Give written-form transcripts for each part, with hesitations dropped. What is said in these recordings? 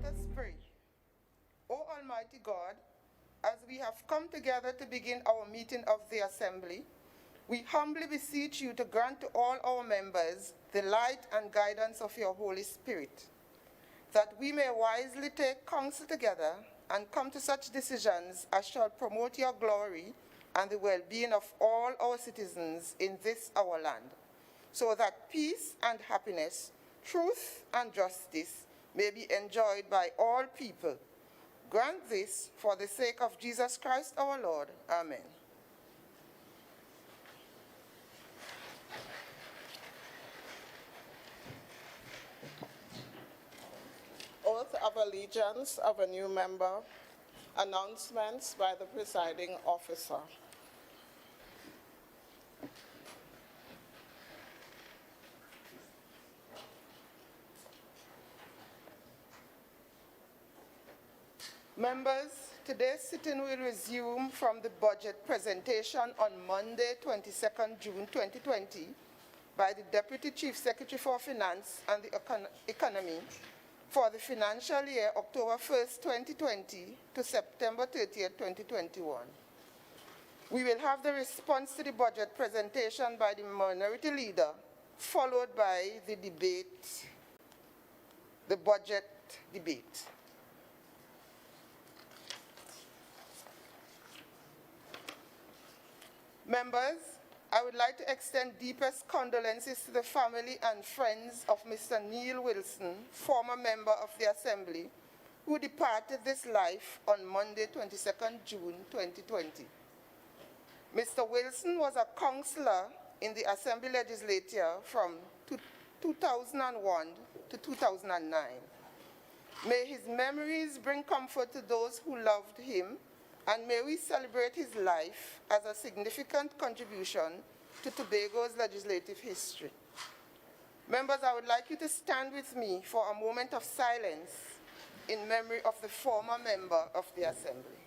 Let us pray. O Almighty God, as we have come together to begin our meeting of the Assembly, we humbly beseech you to grant to all our members the light and guidance of your Holy Spirit, that we may wisely take counsel together and come to such decisions as shall promote your glory and the well-being of all our citizens in this our land, so that peace and happiness, truth and justice may be enjoyed by all people. Grant this for the sake of Jesus Christ our Lord. Amen. Oath of allegiance of a new member. Announcements by the presiding officer. Members, today's sitting will resume from the budget presentation on Monday, 22nd June 2020 by the Deputy Chief Secretary for Finance and the Economy for the financial year October 1st, 2020 to September 30th, 2021. We will have the response to the budget presentation by the Minority Leader, followed by the debate, the budget debate. Members, I would like to extend deepest condolences to the family and friends of Mr. Neil Wilson, former member of the Assembly, who departed this life on Monday, 22nd June 2020. Mr. Wilson was a councillor in the Assembly Legislature from 2001 to 2009. May his memories bring comfort to those who loved him, and may we celebrate his life as a significant contribution to Tobago's legislative history. Members, I would like you to stand with me for a moment of silence in memory of the former member of the Assembly.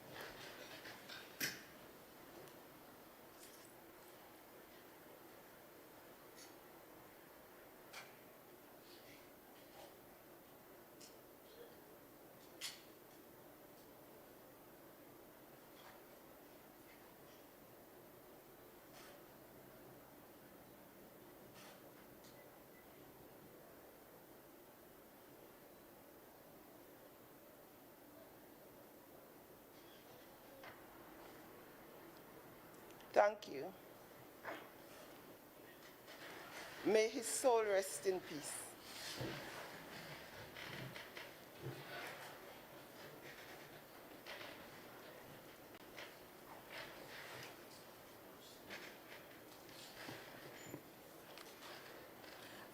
Thank you. May his soul rest in peace.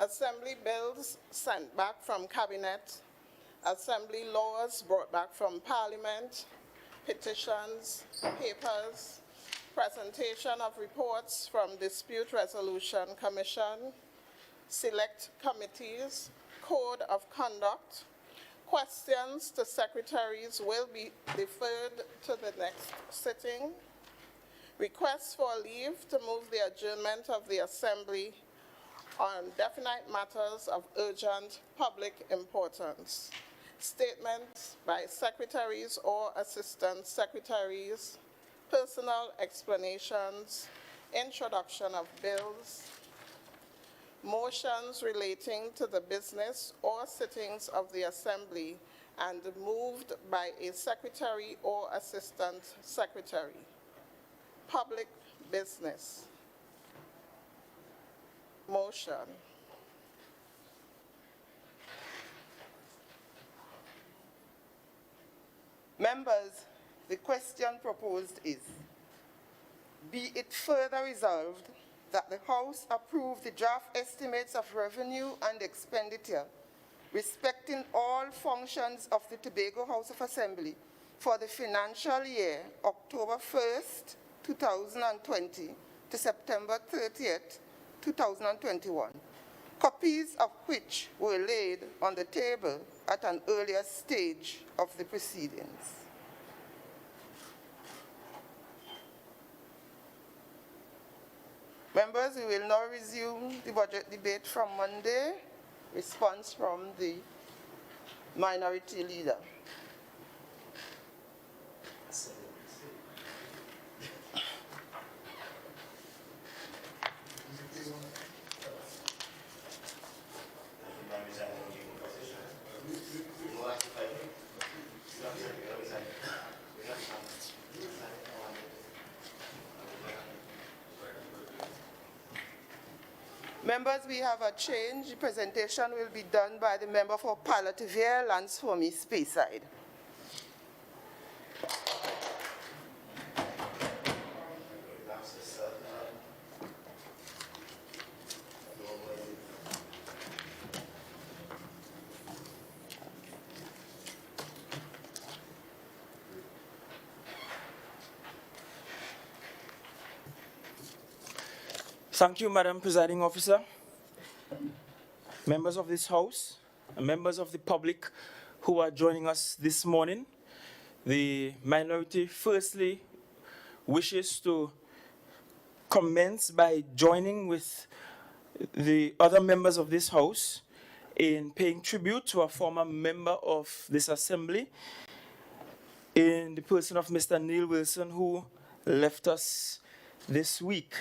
Assembly bills sent back from Cabinet. Assembly laws brought back from Parliament. Petitions, papers, presentation of reports from Dispute Resolution Commission, select committees, code of conduct. Questions to secretaries will be deferred to the next sitting. Requests for leave to move the adjournment of the Assembly on definite matters of urgent public importance. Statements by secretaries or assistant secretaries, personal explanations, introduction of bills, motions relating to the business or sittings of the Assembly and moved by a secretary or assistant secretary. Public business. Motion. Members, the question proposed is, be it further resolved that the House approve the draft estimates of revenue and expenditure respecting all functions of the Tobago House of Assembly for the financial year October 1st, 2020 to September 30th, 2021, copies of which were laid on the table at an earlier stage of the proceedings. Members, we will now resume the budget debate from Monday. Response from the Minority Leader. Members, we have a change. The presentation will be done by the member for Palliative Lands for me, Speyside. Thank you, Madam Presiding Officer, members of this House, and members of the public who are joining us this morning. The minority firstly wishes to commence by joining with the other members of this House in paying tribute to a former member of this Assembly in the person of Mr. Neil Wilson, who left us this week.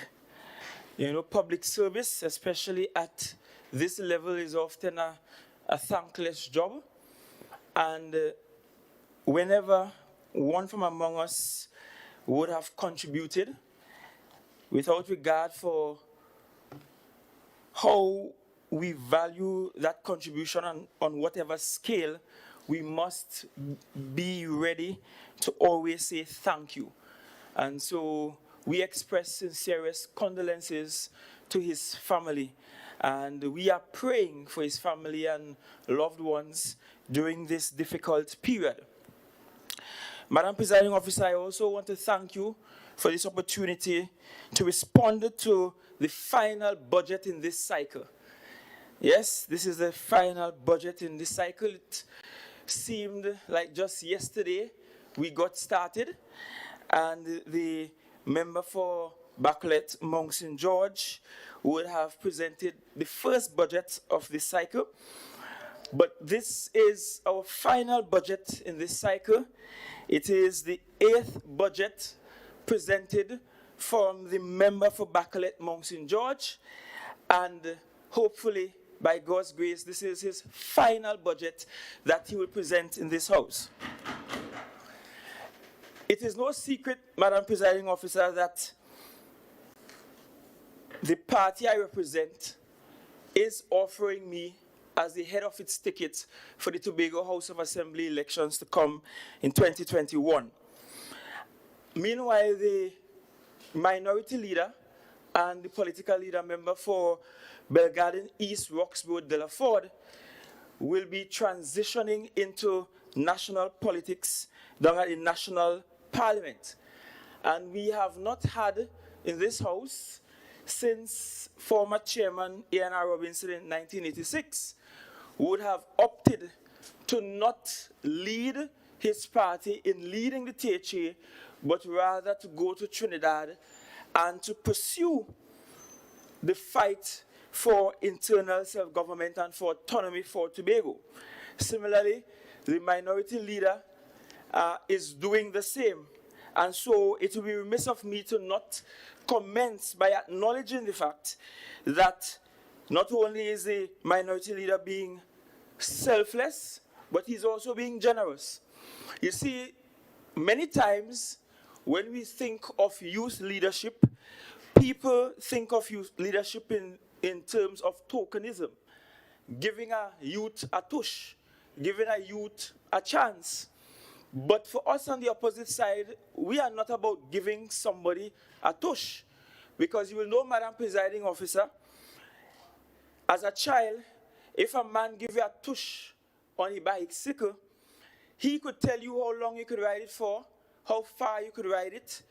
You know, public service, especially at this level, is often a thankless job. And whenever one from among us would have contributed, without regard for how we value that contribution on whatever scale, we must be ready to always say thank you. And so we express sincerest condolences to his family, and we are praying for his family and loved ones during this difficult period. Madam Presiding Officer, I also want to thank you for this opportunity to respond to the final budget in this cycle. Yes, this is the final budget in this cycle. It seemed like just yesterday we got started, and the member for Bacolette, Mount St. George, would have presented the first budget of this cycle. But this is our final budget in this cycle. It is the 8th budget presented from the member for Bacolette, Mount St. George, and hopefully, by God's grace, this is his final budget that he will present in this House. It is no secret, Madam Presiding Officer, that the party I represent is offering me as the head of its ticket for the Tobago House of Assembly elections to come in 2021. Meanwhile, the minority leader and the political leader member for Belgarden East, Roxburgh, Delaford will be transitioning into national politics down at the National Parliament. And we have not had in this House since former Chairman A.N.R. Robinson in 1986 would have opted to not lead his party in leading the THA, but rather to go to Trinidad and to pursue the fight for internal self-government and for autonomy for Tobago. Similarly, the minority leader is doing the same. And so it will be remiss of me to not commence by acknowledging the fact that not only is the minority leader being selfless, but he's also being generous. You see, many times when we think of youth leadership, people think of youth leadership in terms of tokenism, giving a youth a tush, giving a youth a chance. But for us on the opposite side, we are not about giving somebody a tush. Because you will know, Madam Presiding Officer, as a child, if a man give you a tush on a bicycle, he could tell you how long you could ride it for, how far you could ride it,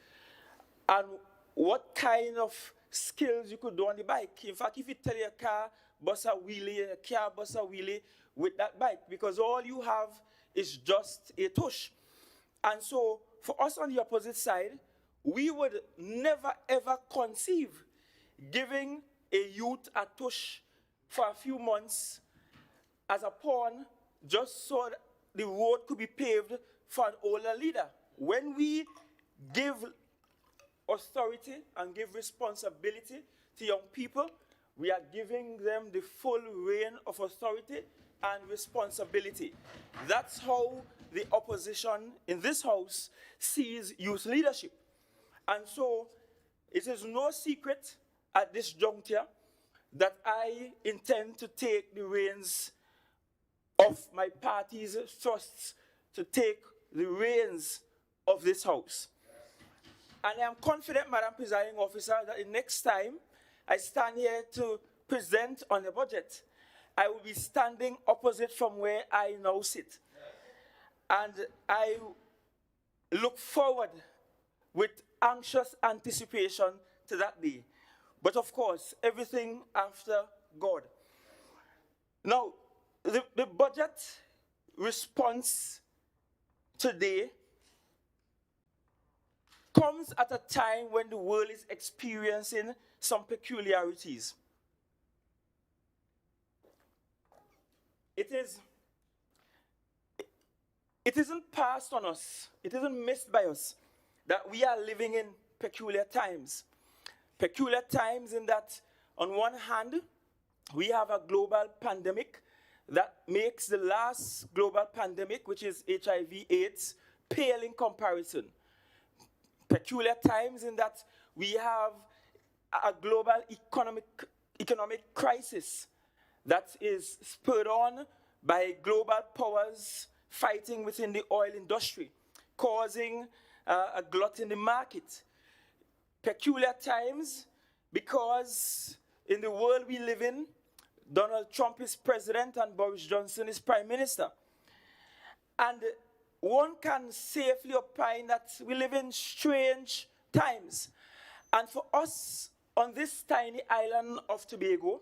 and what kind of skills you could do on the bike. In fact, if you tell your car, bust a wheelie, a car bust a wheelie with that bike, because all you have is just a tush. And so, for us on the opposite side, we would never ever conceive giving a youth a tush for a few months as a pawn just so that the road could be paved for an older leader. When we give authority and give responsibility to young people, we are giving them the full reign of authority and responsibility. That's how the opposition in this house sees youth leadership. And so it is no secret at this juncture that I intend to take the reins of my party's thrusts, to take the reins of this house. And I am confident, Madam Presiding Officer, that the next time I stand here to present on the budget, I will be standing opposite from where I now sit. And I look forward with anxious anticipation to that day. But of course, everything after God. Now, the budget response today comes at a time when the world is experiencing some peculiarities. It isn't passed on us, it isn't missed by us that we are living in peculiar times. Peculiar times in that, on one hand, we have a global pandemic that makes the last global pandemic, which is HIV/AIDS, pale in comparison. Peculiar times in that we have a global economic crisis that is spurred on by global powers fighting within the oil industry, causing a glut in the market. Peculiar times because in the world we live in, Donald Trump is president and Boris Johnson is prime minister. And one can safely opine that we live in strange times. And for us on this tiny island of Tobago,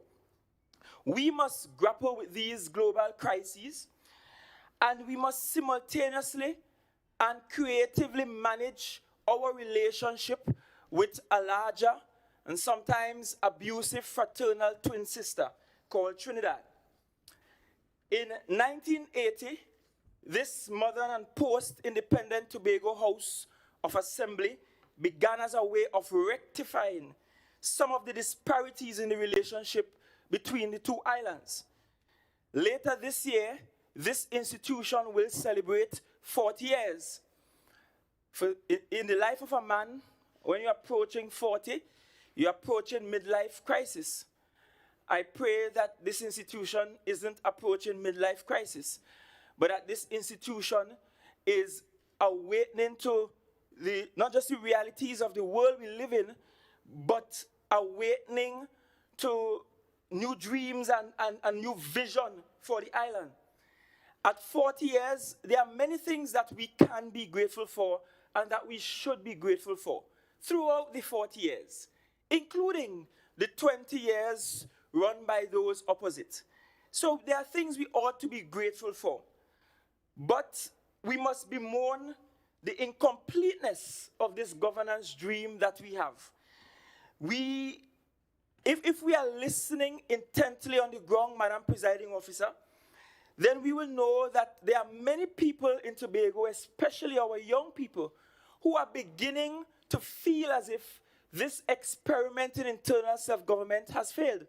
we must grapple with these global crises, and we must simultaneously and creatively manage our relationship with a larger and sometimes abusive fraternal twin sister called Trinidad. In 1980, this modern and post-independent Tobago House of Assembly began as a way of rectifying some of the disparities in the relationship between the two islands. Later this year, this institution will celebrate 40 years. In the life of a man, when you're approaching 40, you're approaching midlife crisis. I pray that this institution isn't approaching midlife crisis, but that this institution is awakening to not just the realities of the world we live in, but awakening to new dreams and new vision for the island. At 40 years, there are many things that we can be grateful for and that we should be grateful for throughout the 40 years, including the 20 years run by those opposite. So there are things we ought to be grateful for. But we must bemoan the incompleteness of this governance dream that we have. If we are listening intently on the ground, Madam Presiding Officer, then we will know that there are many people in Tobago, especially our young people, who are beginning to feel as if this experiment in internal self-government has failed.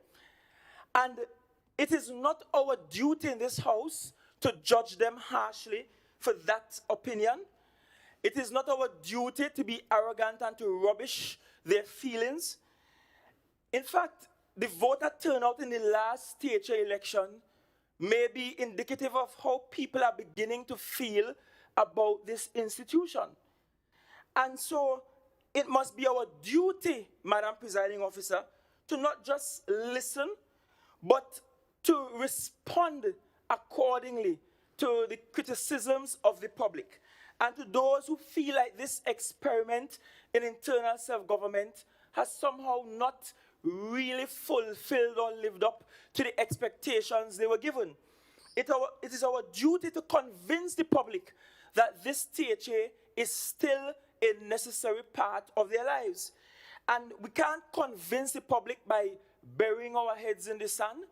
And it is not our duty in this house to judge them harshly for that opinion. It is not our duty to be arrogant and to rubbish their feelings. In fact, the voter turnout in the last THA election may be indicative of how people are beginning to feel about this institution. And so it must be our duty, Madam Presiding Officer, to not just listen, but to respond accordingly to the criticisms of the public and to those who feel like this experiment in internal self-government has somehow not really fulfilled or lived up to the expectations they were given. It is our duty to convince the public that this THA is still a necessary part of their lives. And we can't convince the public by burying our heads in the sand.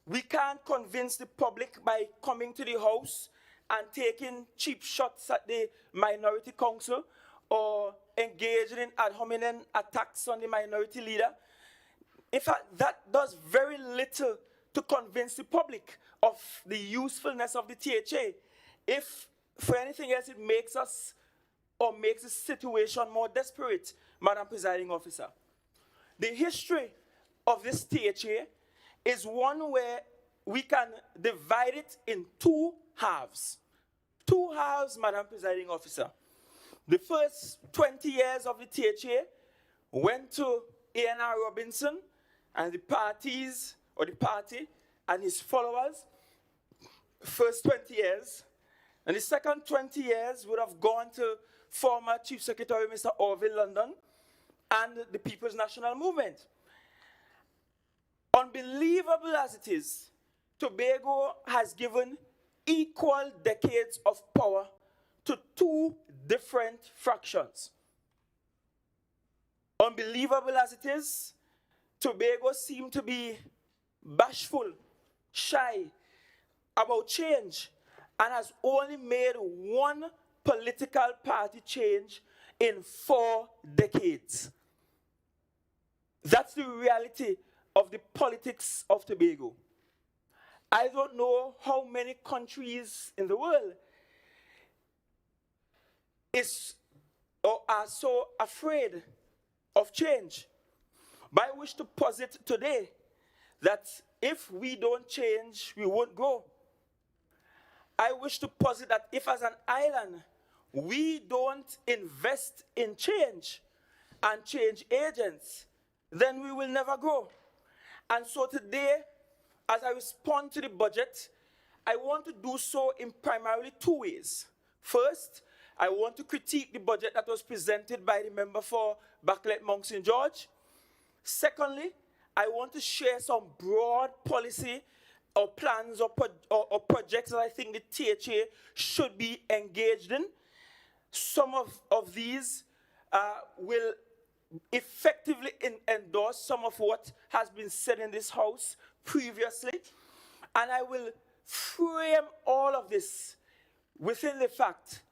We can't convince the public by coming to the House and taking cheap shots at the Minority Council or engaging in ad hominem attacks on the Minority Leader. In fact, that does very little to convince the public of the usefulness of the THA. If, for anything else, it makes us or makes the situation more desperate, Madam Presiding Officer. The history of this THA is one where we can divide it in two halves. Two halves, Madam Presiding Officer. The first 20 years of the THA went to A.N.R. Robinson and the parties, or the party, and his followers. First 20 years. And the second 20 years would have gone to former Chief Secretary Mr. Orville London and the People's National Movement. Unbelievable as it is, Tobago has given equal decades of power to two different fractions. Unbelievable as it is, Tobago seemed to be bashful, shy about change, and has only made one political party change in 4 decades. That's the reality of the politics of Tobago. I don't know how many countries in the world are so afraid of change. But I wish to posit today that if we don't change, we won't grow. I wish to posit that if as an island, we don't invest in change and change agents, then we will never grow. And so today, as I respond to the budget, I want to do so in primarily 2 ways. First, I want to critique the budget that was presented by the member for Backlet Mount St. George. Secondly, I want to share some broad policy or plans or projects that I think the THA should be engaged in. Some of these will effectively endorse some of what has been said in this House previously. And I will frame all of this within the fact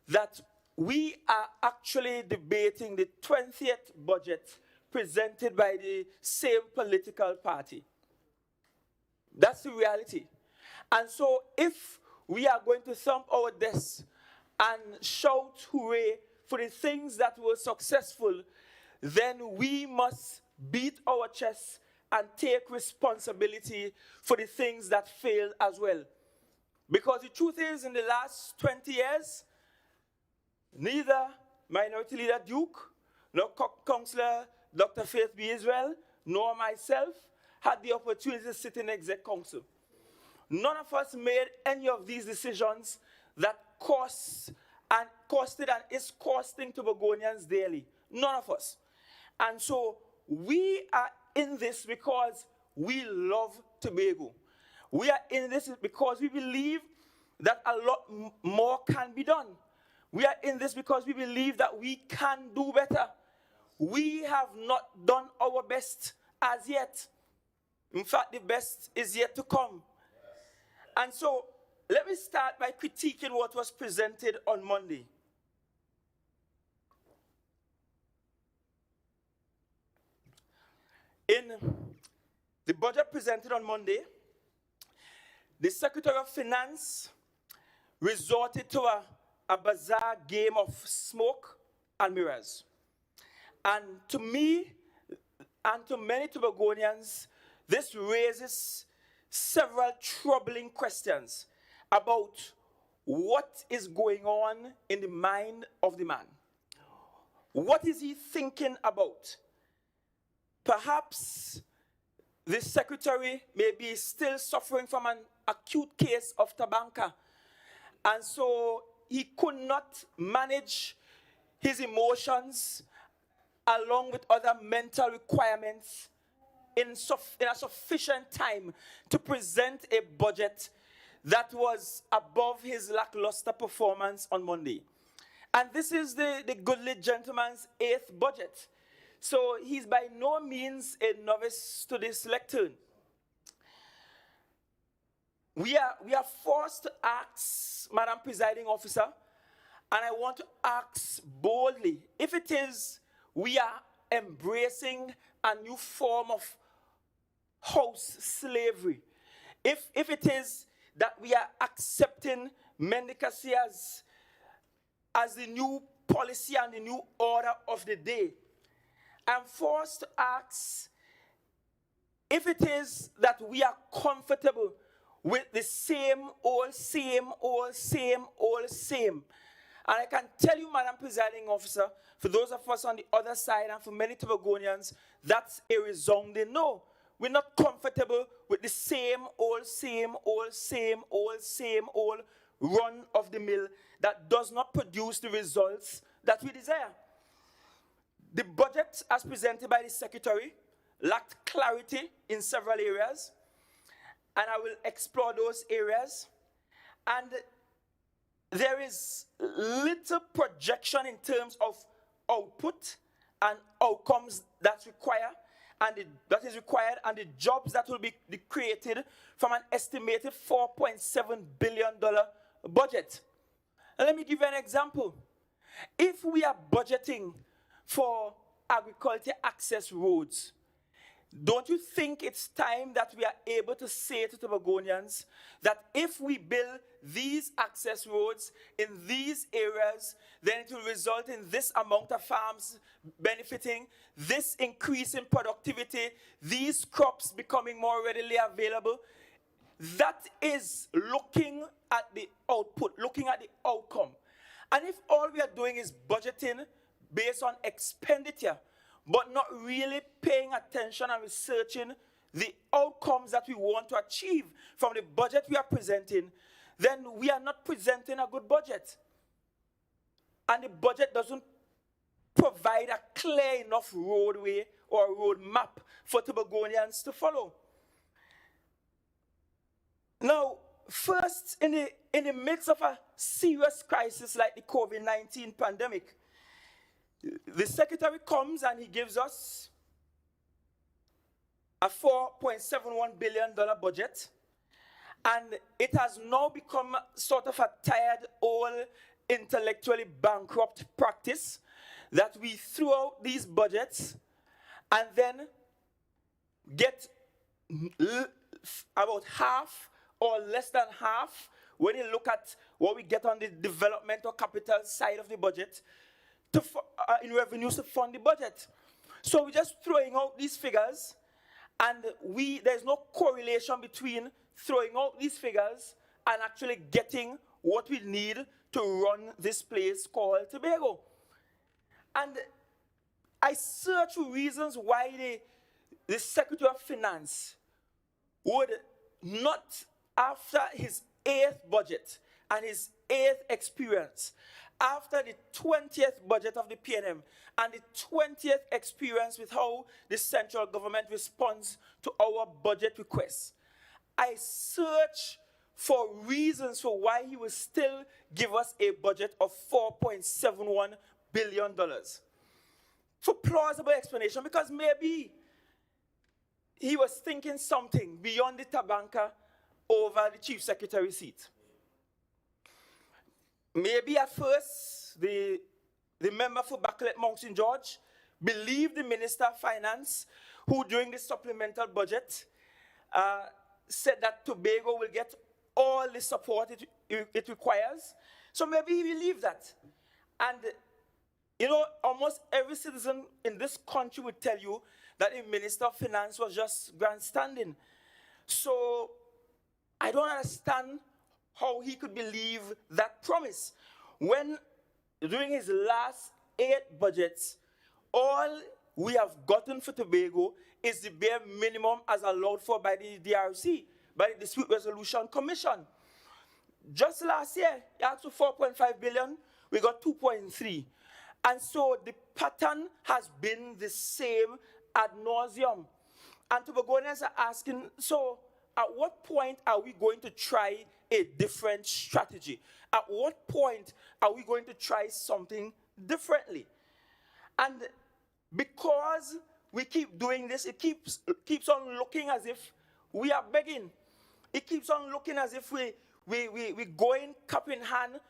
that we are actually debating the 20th budget presented by the same political party. That's the reality. And so if we are going to thump our desks and shout hooray for the things that were successful, then we must beat our chests and take responsibility for the things that failed as well. Because the truth is, in the last 20 years, neither Minority Leader Duke, nor Councillor Dr. Faith B. Israel, nor myself had the opportunity to sit in the Exec Council. None of us made any of these decisions that costed and is costing Tobagonians daily. None of us. And so we are in this because we love Tobago. We are in this because we believe that a lot more can be done. We are in this because we believe that we can do better. We have not done our best as yet. In fact, the best is yet to come. And so, let me start by critiquing what was presented on Monday. In the budget presented on Monday, the Secretary of Finance resorted to a bizarre game of smoke and mirrors. And to me, and to many Tobagonians, this raises several troubling questions about what is going on in the mind of the man. What is he thinking about? Perhaps the secretary may be still suffering from an acute case of tabanca, and so he could not manage his emotions along with other mental requirements in a sufficient time to present a budget that was above his lackluster performance on Monday. And this is the goodly gentleman's 8th budget. So he's by no means a novice to this lectern. we are forced to ask, Madam Presiding Officer, and I want to ask boldly, if it is we are embracing a new form of house slavery, if it is that we are accepting mendicancy as the new policy and the new order of the day, I'm forced to ask if it is that we are comfortable with the same old, same old, same old, same. And I can tell you, Madam Presiding Officer, for those of us on the other side and for many Tobagonians, that's a resounding no. We're not comfortable with the same old, same old, same old, same old run of the mill that does not produce the results that we desire. The budget, as presented by the Secretary, lacked clarity in several areas, and I will explore those areas. And there is little projection in terms of output and outcomes that is required and the jobs that will be created from an estimated $4.7 billion budget. And let me give you an example. If we are budgeting for agriculture access roads, don't you think it's time that we are able to say to Tobagonians that if we build these access roads in these areas, then it will result in this amount of farms benefiting, this increase in productivity, these crops becoming more readily available? That is looking at the output, looking at the outcome. And if all we are doing is budgeting based on expenditure, but not really paying attention and researching the outcomes that we want to achieve from the budget we are presenting, then we are not presenting a good budget. And the budget doesn't provide a clear enough roadway or road map for Tobagonians to follow. Now, first, in the midst of a serious crisis like the COVID-19 pandemic, the Secretary comes and he gives us a $4.71 billion budget, and it has now become sort of a tired, old, intellectually bankrupt practice that we throw out these budgets and then get about half or less than half when you look at what we get on the development or capital side of the budget in revenues to fund the budget. So we're just throwing out these figures, and there's no correlation between throwing out these figures and actually getting what we need to run this place called Tobago. And I search for reasons why the Secretary of Finance would not, after his 8th budget and his 8th experience, after the 20th budget of the PNM and the 20th experience with how the central government responds to our budget requests, I search for reasons for why he will still give us a budget of $4.71 billion. For plausible explanation, because maybe he was thinking something beyond the tabanka over the Chief Secretary seat. Maybe at first, the member for Backlet Mountain George believed the Minister of Finance, who during the supplemental budget said that Tobago will get all the support it requires. So maybe he believed that. And, you know, almost every citizen in this country would tell you that the Minister of Finance was just grandstanding. So I don't understand how he could believe that promise when during his last 8 budgets, all we have gotten for Tobago is the bare minimum as allowed for by the DRC, by the Dispute Resolution Commission. Just last year, he asked for $4.5 billion, we got 2.3. And so the pattern has been the same ad nauseum. And Tobagonians are asking, so at what point are we going to try a different strategy? At what point are we going to try something differently? And because we keep doing this, it keeps on looking as if we are begging. It keeps on looking as if we going cup in hand,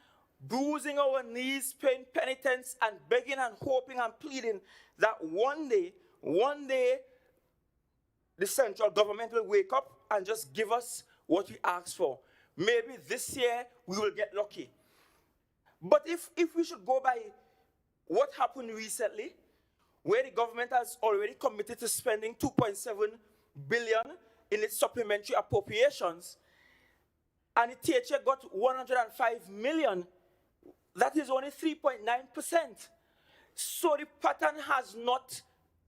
bruising our knees, paying penitence, and begging and hoping and pleading that one day, the central government will wake up and just give us what we asked for. Maybe this year we will get lucky. But if we should go by what happened recently, where the government has already committed to spending $2.7 billion in its supplementary appropriations, and the THA got $105 million, that is only 3.9%. So the pattern has not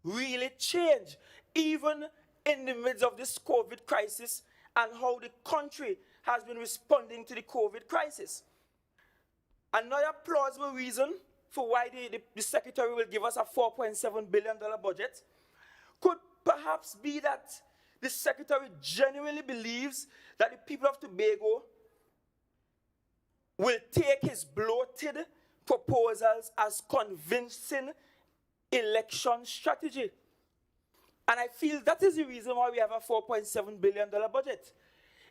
really changed, even in the midst of this COVID crisis and how the country has been responding to the COVID crisis. Another plausible reason for why the Secretary will give us a $4.7 billion budget could perhaps be that the Secretary genuinely believes that the people of Tobago will take his bloated proposals as convincing election strategy. And I feel that is the reason why we have a $4.7 billion budget,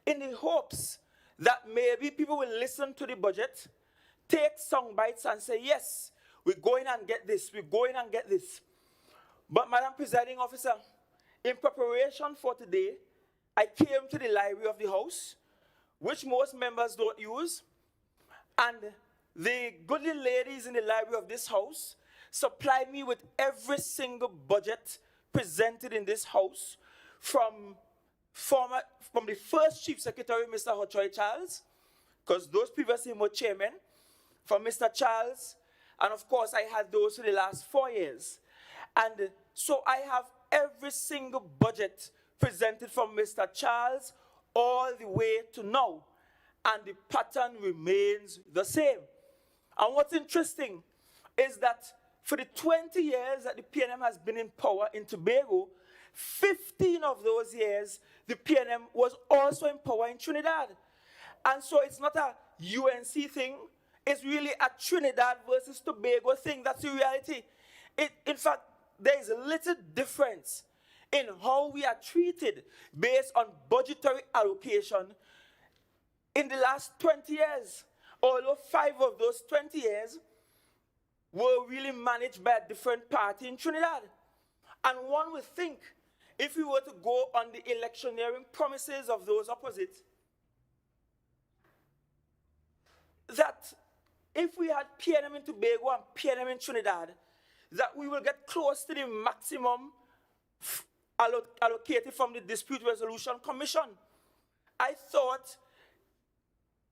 in the hopes that maybe people will listen to the budget, take sound bites and say, yes, we're going and get this, we're going and get this. But Madam Presiding Officer, in preparation for today, I came to the library of the House, which most members don't use, and the goodly ladies in the library of this House supplied me with every single budget presented in this House from the first Chief Secretary, Mr. Hochoy Charles, because those previously were chairmen, from Mr. Charles, and of course I had those for the last 4 years. And so I have every single budget presented from Mr. Charles all the way to now, and the pattern remains the same. And what's interesting is that for the 20 years that the PNM has been in power in Tobago, 15 of those years, the PNM was also in power in Trinidad. And so it's not a UNC thing, it's really a Trinidad versus Tobago thing. That's the reality. In fact, there is a little difference in how we are treated based on budgetary allocation in the last 20 years. Although 5 of those 20 years were really managed by a different party in Trinidad. And one would think, if we were to go on the electioneering promises of those opposite, that if we had PNM in Tobago and PNM in Trinidad, that we will get close to the maximum allocated from the Dispute Resolution Commission. I thought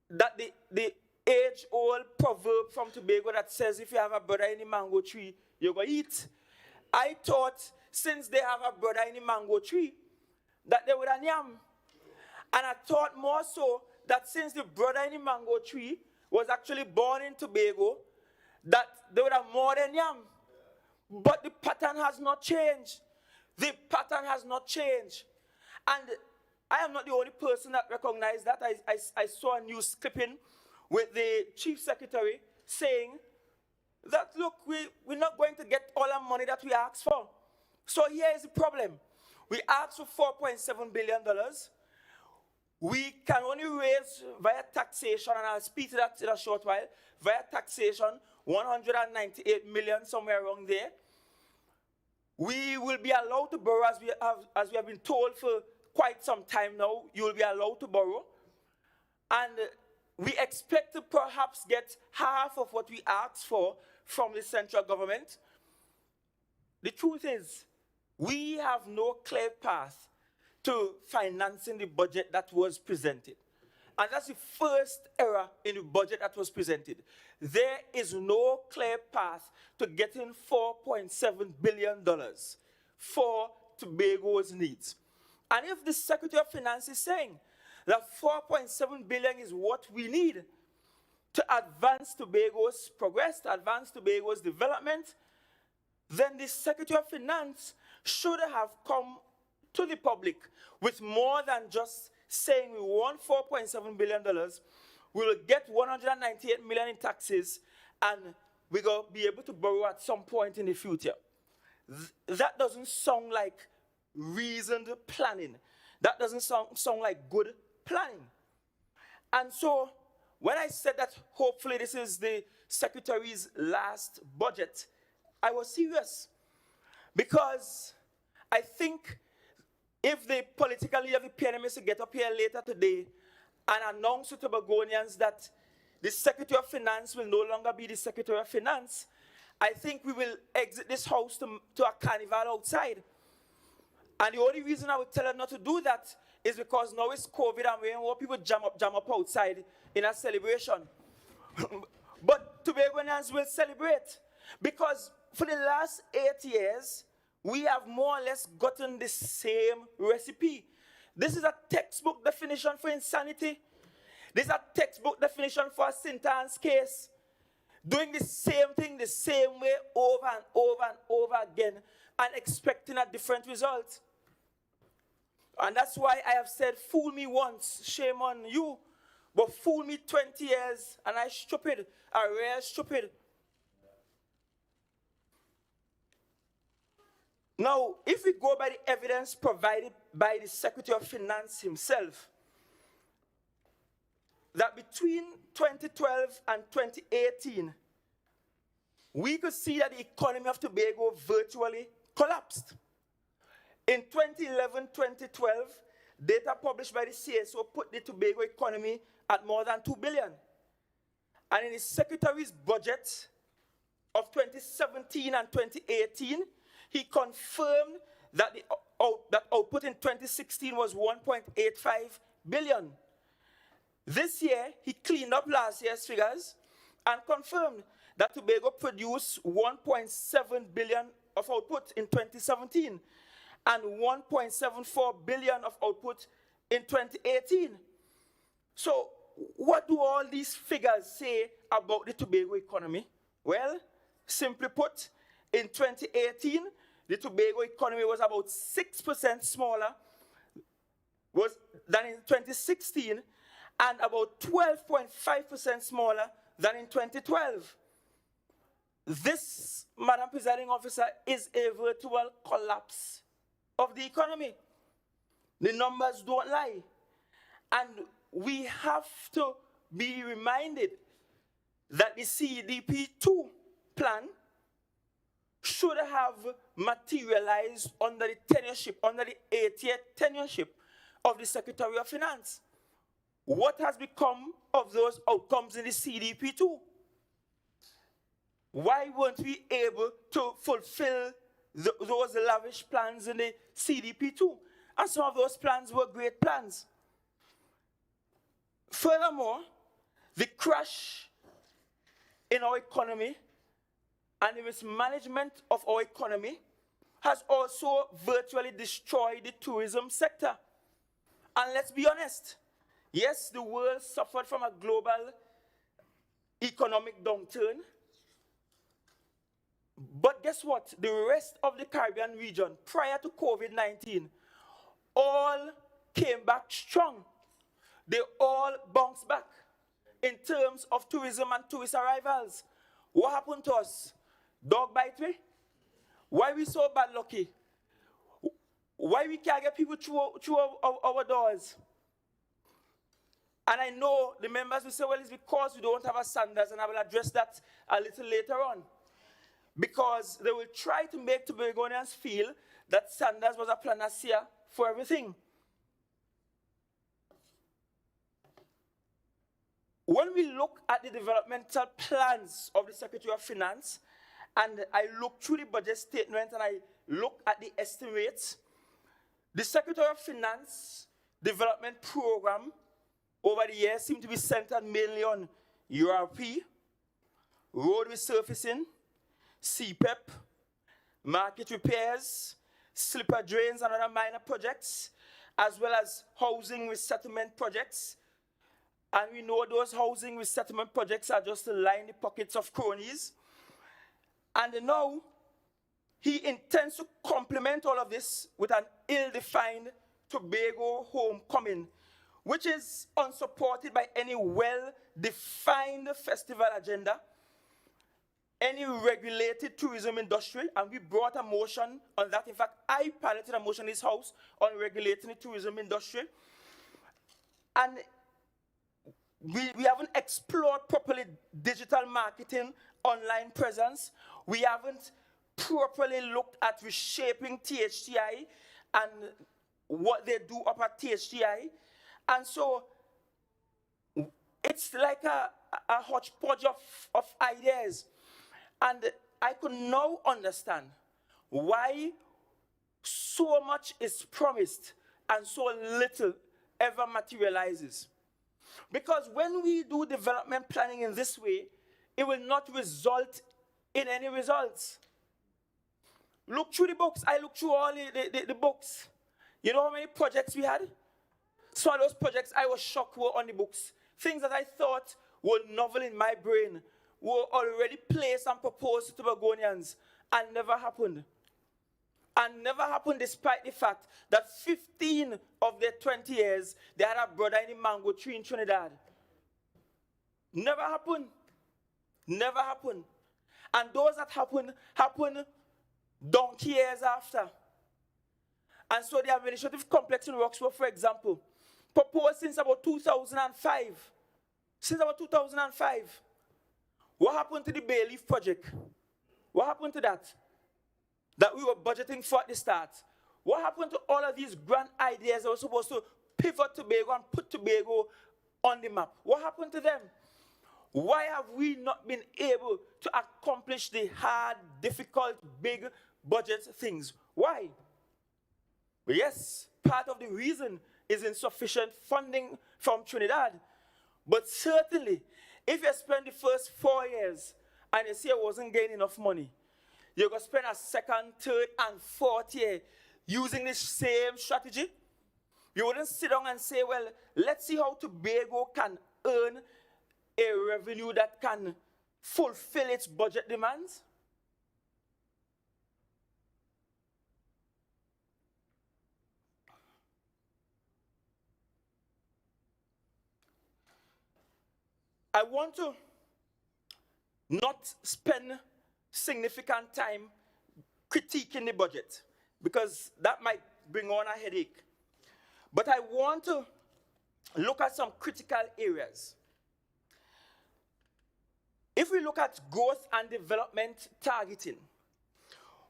that the age-old proverb from Tobago that says if you have a brother in the mango tree, you're going to eat. I thought since they have a brother in the mango tree, that they would have yam. And I thought more so that since the brother in the mango tree was actually born in Tobago, that they would have more than yam. But the pattern has not changed. The pattern has not changed. And I am not the only person that recognized that. I saw a news clipping with the Chief Secretary saying that, look, we're not going to get all the money that we asked for. So here is the problem. We asked for $4.7 billion. We can only raise via taxation, and I'll speak to that in a short while, via taxation, 198 million, somewhere around there. We will be allowed to borrow, as we have been told for quite some time now, you will be allowed to borrow. And we expect to perhaps get half of what we asked for from the central government. The truth is, we have no clear path to financing the budget that was presented. And that's the first error in the budget that was presented. There is no clear path to getting $4.7 billion for Tobago's needs. And if the Secretary of Finance is saying that $4.7 billion is what we need to advance Tobago's progress, to advance Tobago's development, then the Secretary of Finance should have come to the public with more than just saying we want $4.7 billion, we will get $198 million in taxes, and we're going to be able to borrow at some point in the future. That doesn't sound like reasoned planning. That doesn't sound like good planning. And so when I said that hopefully this is the Secretary's last budget, I was serious. Because I think if the political leader of the PNM is to get up here later today and announce to Tobagonians that the Secretary of Finance will no longer be the Secretary of Finance, I think we will exit this house to a carnival outside. And the only reason I would tell her not to do that is because now it's COVID and we want people jam up outside in a celebration. But Tobagonians will celebrate because for the last 8 years, we have more or less gotten the same recipe. This is a textbook definition for insanity. This is a textbook definition for a Sintan's case. Doing the same thing the same way over and over and over again and expecting a different result. And that's why I have said, fool me once, shame on you. But fool me 20 years and I stupid, a real stupid. Now, if we go by the evidence provided by the Secretary of Finance himself, that between 2012 and 2018, we could see that the economy of Tobago virtually collapsed. In 2011-2012, data published by the CSO put the Tobago economy at more than 2 billion. And in the Secretary's budget of 2017 and 2018, he confirmed that the output in 2016 was 1.85 billion. This year, he cleaned up last year's figures and confirmed that Tobago produced 1.7 billion of output in 2017 and 1.74 billion of output in 2018. So, what do all these figures say about the Tobago economy? Well, simply put, in 2018, the Tobago economy was about 6% smaller than in 2016 and about 12.5% smaller than in 2012. This, Madam Presiding Officer, is a virtual collapse of the economy. The numbers don't lie. And we have to be reminded that the CDP2 plan should have materialized under the tenureship, under the 8-year tenureship of the Secretary of Finance. What has become of those outcomes in the CDP2? Why weren't we able to fulfill those lavish plans in the CDP2? And some of those plans were great plans. Furthermore, the crash in our economy and the mismanagement of our economy has also virtually destroyed the tourism sector. And let's be honest, yes, the world suffered from a global economic downturn. But guess what? The rest of the Caribbean region, prior to COVID-19, all came back strong. They all bounced back in terms of tourism and tourist arrivals. What happened to us? Dog bite me? Why we so bad lucky? Why we can't get people through our doors? And I know the members will say, well, it's because we don't have a Sanders, and I will address that a little later on. Because they will try to make Tobagonians feel that Sanders was a panacea for everything. When we look at the developmental plans of the Secretary of Finance, and I look through the budget statement and I look at the estimates, the Secretary of Finance development program over the years seemed to be centered mainly on URP, road resurfacing, CPEP, market repairs, slipper drains and other minor projects, as well as housing resettlement projects. And we know those housing resettlement projects are just to line the pockets of cronies. And now, he intends to complement all of this with an ill-defined Tobago homecoming, which is unsupported by any well-defined festival agenda, any regulated tourism industry, and we brought a motion on that. In fact, I piloted a motion in this house on regulating the tourism industry. And we haven't explored properly digital marketing, online presence. We haven't properly looked at reshaping THTI and what they do up at THTI. And so it's like a hodgepodge of ideas. And I could now understand why so much is promised and so little ever materializes. Because when we do development planning in this way, it will not result in any results. Look through the books. I looked through all the books. You know how many projects we had? Some of those projects I was shocked were on the books. Things that I thought were novel in my brain were already placed and proposed to Tobagonians and never happened. And never happened despite the fact that 15 of their 20 years, they had a brother in the mango tree in Trinidad. Never happened. Never happened. And those that happened donkey years after. And so the administrative complex in Roxborough, for example, proposed since about 2005. Since about 2005. What happened to the Bay Leaf project? What happened to that? That we were budgeting for at the start. What happened to all of these grand ideas that were supposed to pivot Tobago and put Tobago on the map? What happened to them? Why have we not been able to accomplish the hard, difficult, big budget things? Why? Well, yes, part of the reason is insufficient funding from Trinidad. But certainly, if you spend the first 4 years and you see I wasn't getting enough money, you're going to spend a second, third, and fourth year using this same strategy. You wouldn't sit down and say, well, let's see how Tobago can earn a revenue that can fulfill its budget demands. I want to not spend significant time critiquing the budget because that might bring on a headache. But I want to look at some critical areas. If we look at growth and development targeting,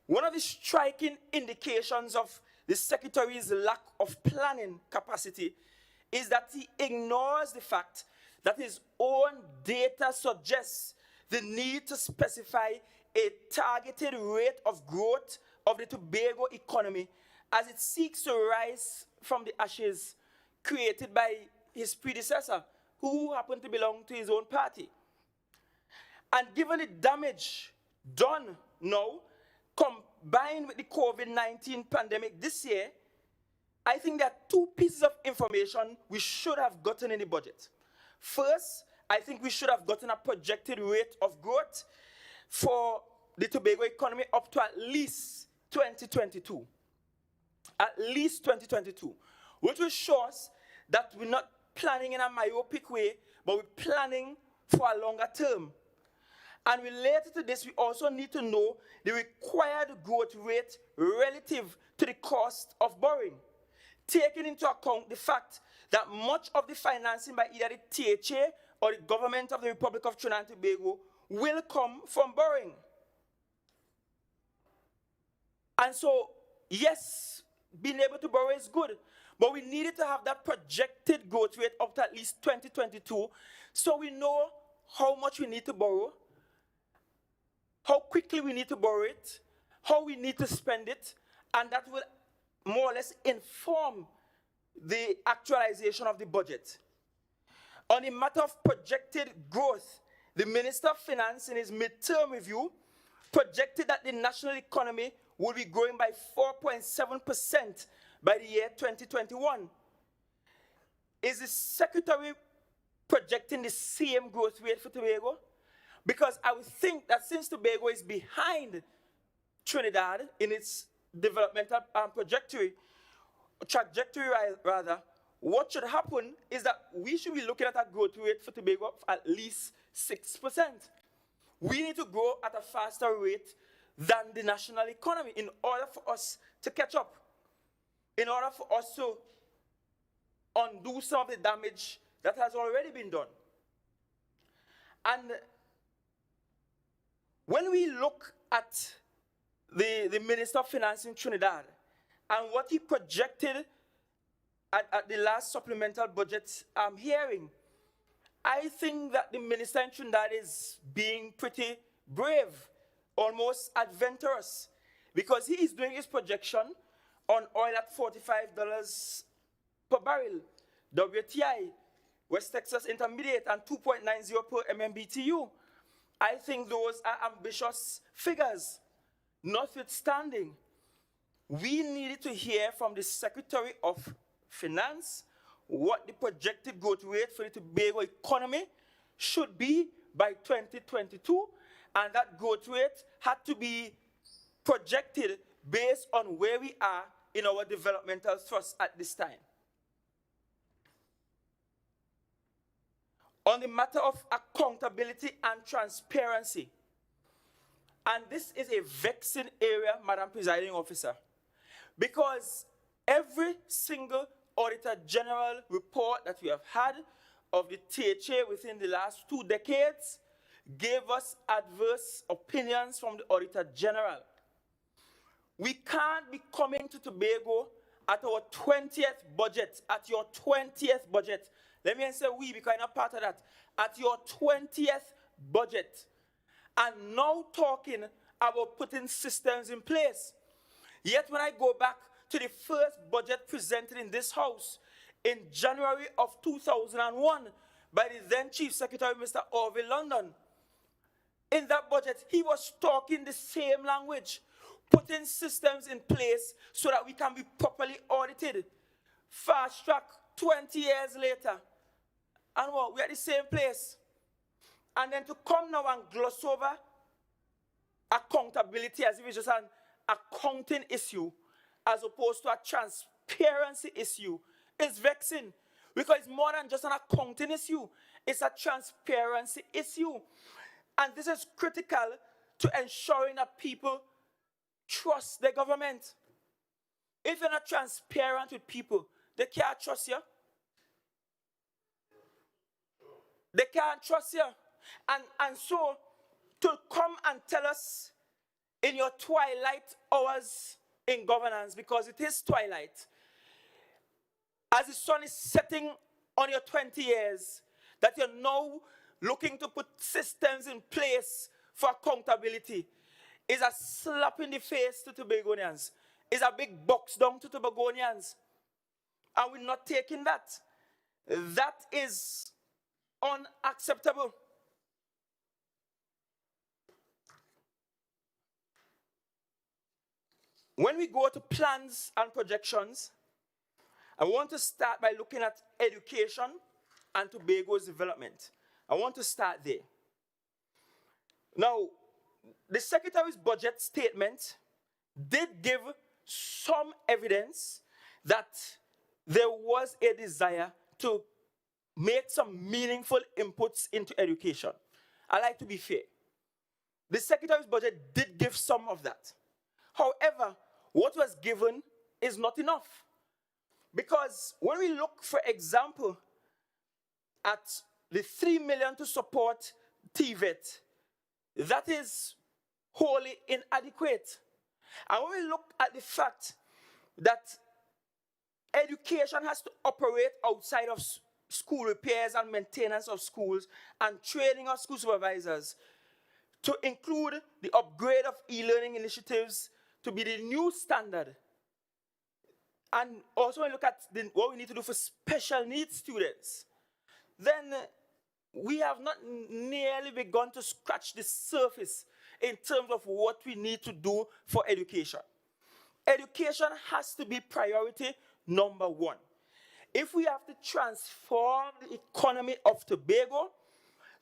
one of the striking indications of the Secretary's lack of planning capacity is that he ignores the fact that his own data suggests the need to specify a targeted rate of growth of the Tobago economy as it seeks to rise from the ashes created by his predecessor, who happened to belong to his own party. And given the damage done now, combined with the COVID-19 pandemic this year, I think there are two pieces of information we should have gotten in the budget. First, I think we should have gotten a projected rate of growth for the Tobago economy up to at least 2022. At least 2022. Which will show us that we're not planning in a myopic way, but we're planning for a longer term. And related to this, we also need to know the required growth rate relative to the cost of borrowing, taking into account the fact that much of the financing by either the THA or the government of the Republic of Trinidad and Tobago will come from borrowing. And so, yes, being able to borrow is good, but we needed to have that projected growth rate up to at least 2022 so we know how much we need to borrow, how quickly we need to borrow it, how we need to spend it, and that will more or less inform the actualization of the budget. On the matter of projected growth, the Minister of Finance in his midterm review projected that the national economy will be growing by 4.7% by the year 2021. Is the Secretary projecting the same growth rate for Tobago? Because I would think that since Tobago is behind Trinidad in its developmental trajectory, what should happen is that we should be looking at a growth rate for Tobago of at least 6%. We need to grow at a faster rate than the national economy in order for us to catch up, in order for us to undo some of the damage that has already been done. And when we look at the Minister of Finance in Trinidad and what he projected at the last supplemental budget hearing, I think that the Minister in Trinidad is being pretty brave, almost adventurous, because he is doing his projection on oil at $45 per barrel, WTI, West Texas Intermediate, and 2.90 per MMBTU. I think those are ambitious figures. Notwithstanding, we needed to hear from the Secretary of Finance what the projected growth rate for the Tobago economy should be by 2022, and that growth rate had to be projected based on where we are in our developmental thrust at this time. On the matter of accountability and transparency, and this is a vexing area, Madam Presiding Officer, because every single Auditor General report that we have had of the THA within the last 2 decades gave us adverse opinions from the Auditor General. We can't be coming to Tobago at our 20th budget, at your 20th budget. Let me say we, because I'm not part of that. At your 20th budget, and now talking about putting systems in place. Yet when I go back to the first budget presented in this House in January of 2001 by the then Chief Secretary, Mr. Orville London, in that budget, he was talking the same language, putting systems in place so that we can be properly audited. Fast track, 20 years later, and what? We're at the same place. And then to come now and gloss over accountability as if it's just an accounting issue as opposed to a transparency issue is vexing, because it's more than just an accounting issue. It's a transparency issue. And this is critical to ensuring that people trust the government. If you're not transparent with people, they can't trust you. They can't trust you. And so, to come and tell us in your twilight hours in governance, because it is twilight, as the sun is setting on your 20 years, that you're now looking to put systems in place for accountability, is a slap in the face to Tobagonians. Is a big box down to Tobagonians. And we're not taking that. That is unacceptable. When we go to plans and projections, I want to start by looking at education and Tobago's development. I want to start there. Now, the Secretary's budget statement did give some evidence that there was a desire to make some meaningful inputs into education. I like to be fair. The Secretary's budget did give some of that. However, what was given is not enough. Because when we look, for example, at the $3 million to support TVET, that is wholly inadequate. And when we look at the fact that education has to operate outside of school repairs and maintenance of schools and training of school supervisors, to include the upgrade of e-learning initiatives to be the new standard. And also when we look at what we need to do for special needs students, then we have not nearly begun to scratch the surface in terms of what we need to do for education. Education has to be priority number one. If we have to transform the economy of Tobago,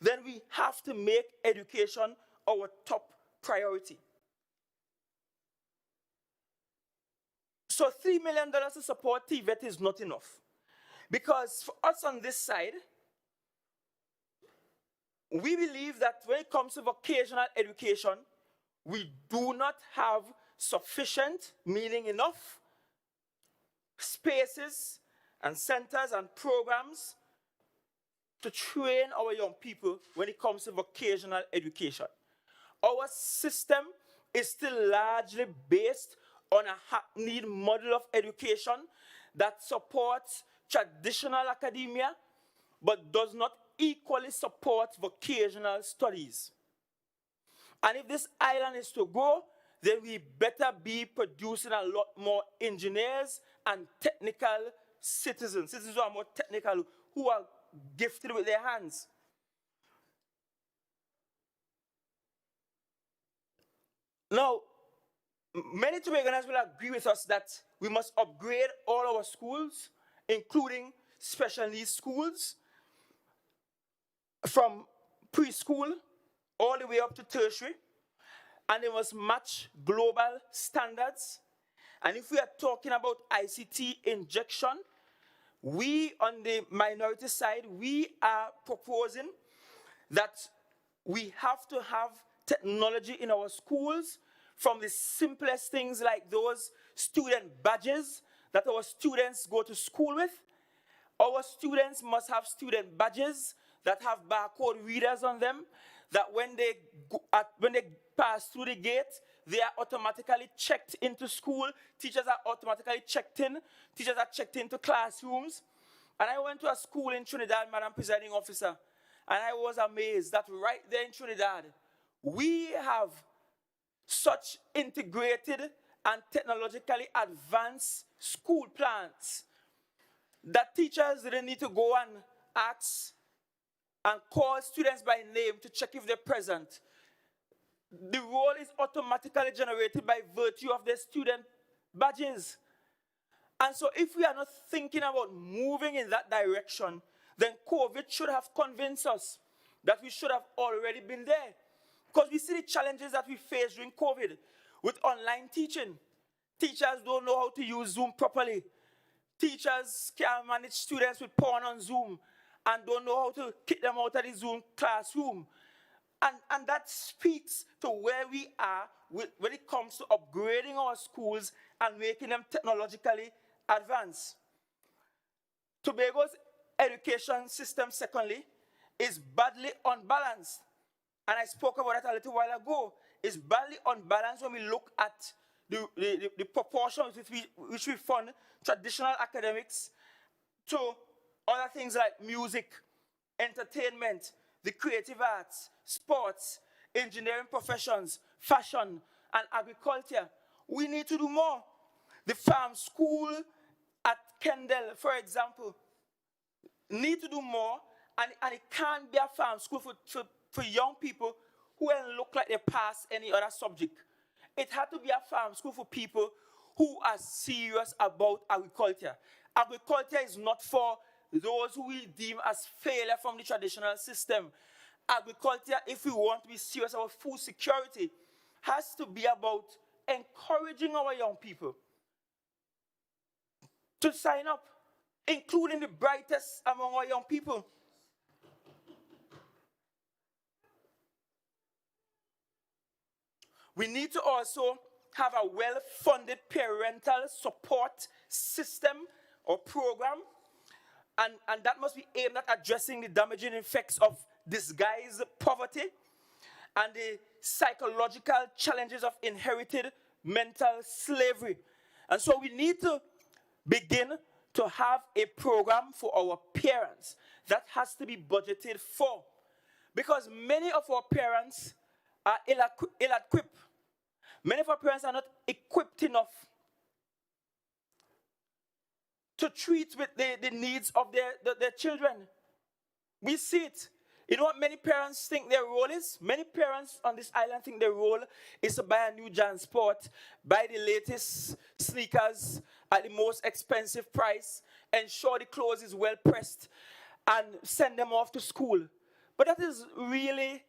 then we have to make education our top priority. So $3 million to support TVET is not enough. Because for us on this side, we believe that when it comes to vocational education, we do not have sufficient, meaning enough, spaces and centers and programs to train our young people when it comes to vocational education. Our system is still largely based on a hackneyed model of education that supports traditional academia but does not equally support vocational studies. And if this island is to grow, then we better be producing a lot more engineers and technical citizens who are more technical, who are gifted with their hands. Now, many Tobagonians will agree with us that we must upgrade all our schools, including special needs schools, from preschool all the way up to tertiary, and they must match global standards. And if we are talking about ICT injection, we on the minority side, we are proposing that we have to have technology in our schools, from the simplest things like those student badges that our students go to school with. Our students must have student badges that have barcode readers on them, that when they pass through the gate, they are automatically checked into school. Teachers are automatically checked in. Teachers are checked into classrooms. And I went to a school in Trinidad, Madam Presiding Officer, and I was amazed that right there in Trinidad, we have such integrated and technologically advanced school plans that teachers didn't need to go and ask and call students by name to check if they're present. The roll is automatically generated by virtue of their student badges. And so if we are not thinking about moving in that direction, then COVID should have convinced us that we should have already been there. Because we see the challenges that we face during COVID with online teaching. Teachers don't know how to use Zoom properly. Teachers can't manage students with porn on Zoom and don't know how to kick them out of the Zoom classroom. And that speaks to where we are when it comes to upgrading our schools and making them technologically advanced. Tobago's education system, secondly, is badly unbalanced. And I spoke about that a little while ago. It's badly unbalanced when we look at the proportion which we fund traditional academics to other things like music, entertainment, the creative arts, sports, engineering professions, fashion, and agriculture. We need to do more. The farm school at Kendall, for example, need to do more, and it can't be a farm school for young people who don't look like they pass any other subject. It had to be a farm school for people who are serious about agriculture. Agriculture is not for those who we deem as failure from the traditional system. Agriculture, if we want to be serious about food security, has to be about encouraging our young people to sign up, including the brightest among our young people. We need to also have a well-funded parental support system or program, and that must be aimed at addressing the damaging effects of disguised poverty and the psychological challenges of inherited mental slavery. And so we need to begin to have a program for our parents that has to be budgeted for, because many of our parents are ill-equipped. Many of our parents are not equipped enough to treat with the needs of their children. We see it. You know what many parents think their role is? Many parents on this island think their role is to buy a new JanSport, buy the latest sneakers at the most expensive price, ensure the clothes is well pressed, and send them off to school. But that is really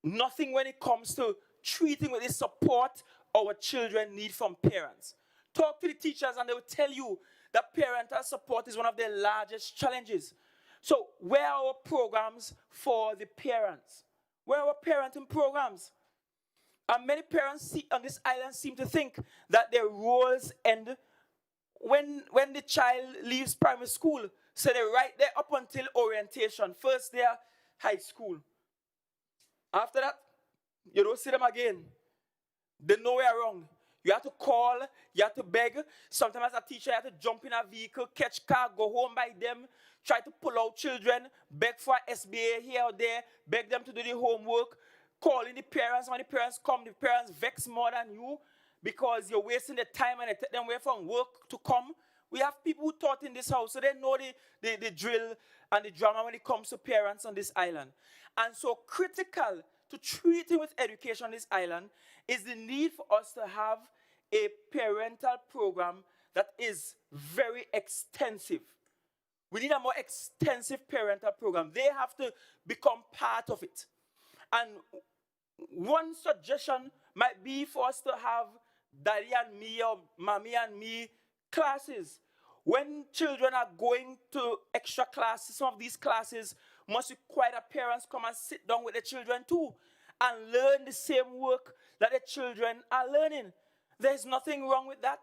nothing when it comes to treating with the support our children need from parents. Talk to the teachers and they will tell you that parental support is one of their largest challenges. So where are our programs for the parents? Where are our parenting programs? And many parents on this island seem to think that their roles end when the child leaves primary school, so they're right there up until orientation, first day high school. After that, you don't see them again. They know where wrong. You have to call, you have to beg. Sometimes as a teacher, you have to jump in a vehicle, catch car, go home by them, try to pull out children, beg for SBA here or there, beg them to do the homework, calling the parents. When the parents come, the parents vex more than you because you're wasting the time and they take them away from work to come. We have people who taught in this house, so they know the drill and the drama when it comes to parents on this island. And so critical to treating with education on this island is the need for us to have a parental program that is very extensive. We need a more extensive parental program. They have to become part of it. And one suggestion might be for us to have daddy and me or mommy and me classes. When children are going to extra classes, some of these classes must require that parents come and sit down with the children too and learn the same work that the children are learning. There's nothing wrong with that.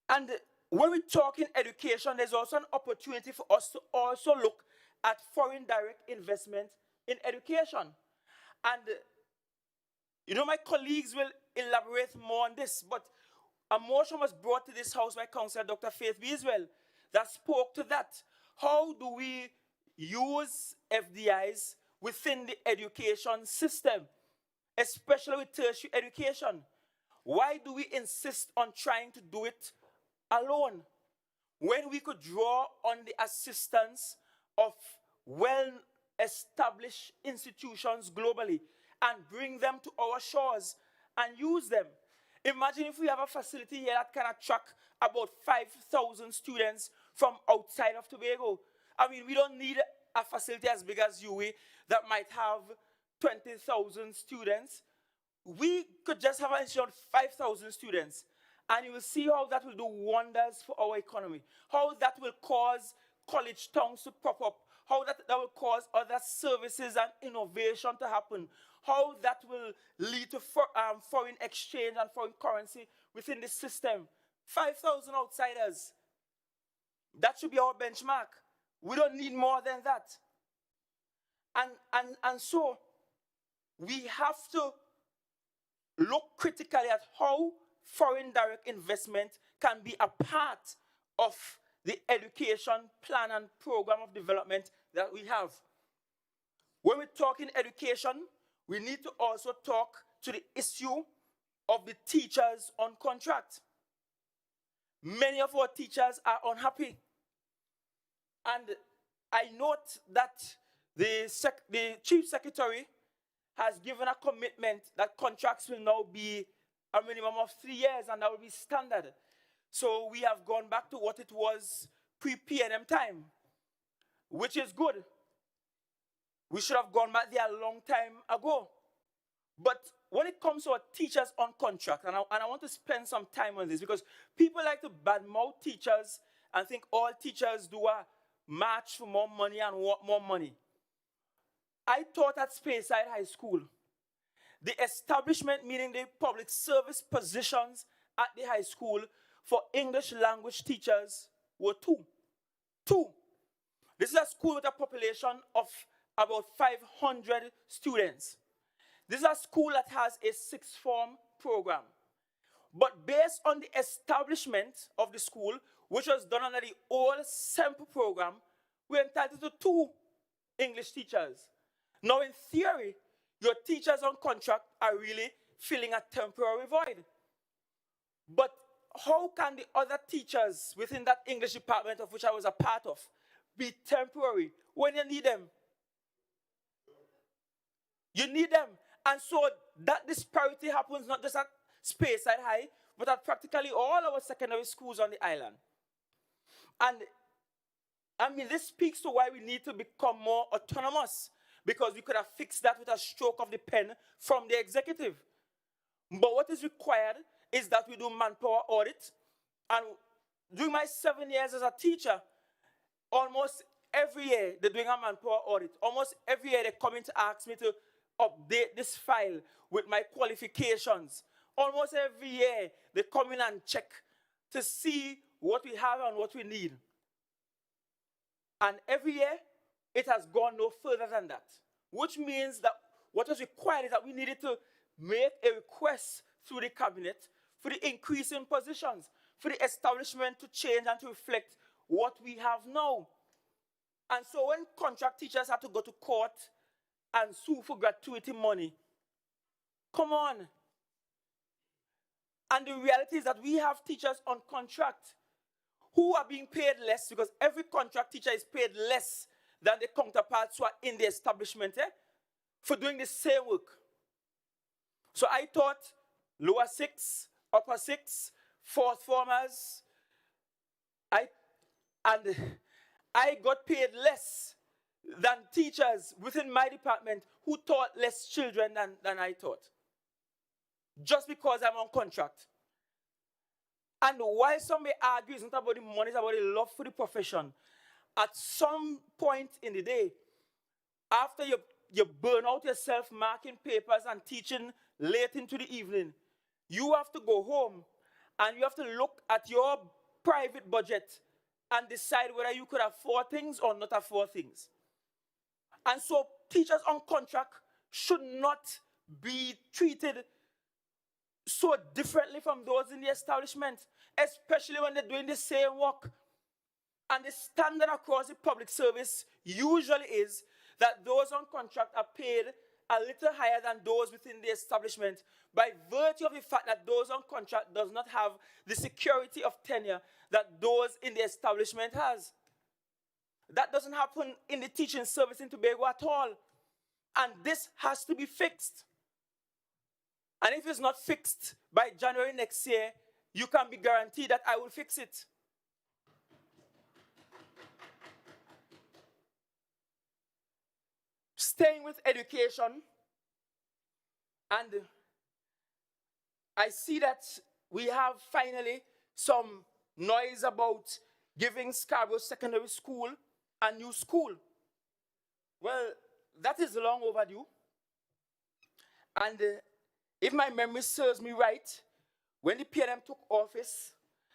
And when we talk in education, there's also an opportunity for us to also look at foreign direct investment in education. And you know, my colleagues will elaborate more on this, but a motion was brought to this house by Councillor Dr. Faith Beeswell that spoke to that. How do we use FDIs within the education system, especially with tertiary education? Why do we insist on trying to do it alone when we could draw on the assistance of well-established institutions globally and bring them to our shores and use them? Imagine if we have a facility here that can attract about 5,000 students from outside of Tobago. I mean, we don't need a facility as big as UWI that might have 20,000 students. We could just have an institution of 5,000 students, and you will see how that will do wonders for our economy, how that will cause college towns to pop up, how that will cause other services and innovation to happen, how that will lead to foreign exchange and foreign currency within the system. 5,000 outsiders. That should be our benchmark. We don't need more than that. And so we have to look critically at how foreign direct investment can be a part of the education plan and program of development that we have. When we talk in education, we need to also talk to the issue of the teachers on contract. Many of our teachers are unhappy. And I note that the Chief Secretary has given a commitment that contracts will now be a minimum of 3 years, and that will be standard. So we have gone back to what it was pre-PNM time, which is good. We should have gone back there a long time ago. But when it comes to our teachers on contract, and I want to spend some time on this, because people like to badmouth teachers and think all teachers do a march for more money and want more money. I taught at Speyside High School. The establishment, meaning the public service positions at the high school for English language teachers, were two. This is a school with a population of about 500 students. This is a school that has a sixth form program. But based on the establishment of the school, which was done under the old SEMP program, we're entitled to 2 English teachers. Now, in theory, your teachers on contract are really filling a temporary void. But how can the other teachers within that English department, of which I was a part of, be temporary when you need them? You need them. And so that disparity happens not just at Speyside High, but at practically all our secondary schools on the island. And I mean, this speaks to why we need to become more autonomous, because we could have fixed that with a stroke of the pen from the executive. But what is required is that we do manpower audit. And during my 7 years as a teacher, almost every year they're doing a manpower audit. Almost every year they come in to ask me to update this file with my qualifications, Almost every year, they come in and check to see what we have and what we need. And every year, it has gone no further than that, which means that what was required is that we needed to make a request through the cabinet for the increase in positions, for the establishment to change and to reflect what we have now. And so when contract teachers had to go to court and sue for gratuity money, come on. And the reality is that we have teachers on contract who are being paid less, because every contract teacher is paid less than the counterparts who are in the establishment for doing the same work. So I taught lower six, upper six, fourth formers, and I got paid less than teachers within my department who taught less children than I taught, just because I'm on contract. And while some may argue it's not about the money, it's about the love for the profession, at some point in the day, after you burn out yourself marking papers and teaching late into the evening, you have to go home and you have to look at your private budget and decide whether you could afford things or not afford things. And so teachers on contract should not be treated so differently from those in the establishment, especially when they're doing the same work. And the standard across the public service usually is that those on contract are paid a little higher than those within the establishment, by virtue of the fact that those on contract does not have the security of tenure that those in the establishment has. That doesn't happen in the teaching service in Tobago at all. And this has to be fixed. And if it's not fixed by January next year, you can be guaranteed that I will fix it. Staying with education, and I see that we have finally some noise about giving Scarborough Secondary School a new school. Well, that is long overdue. And if my memory serves me right, when the PNM took office,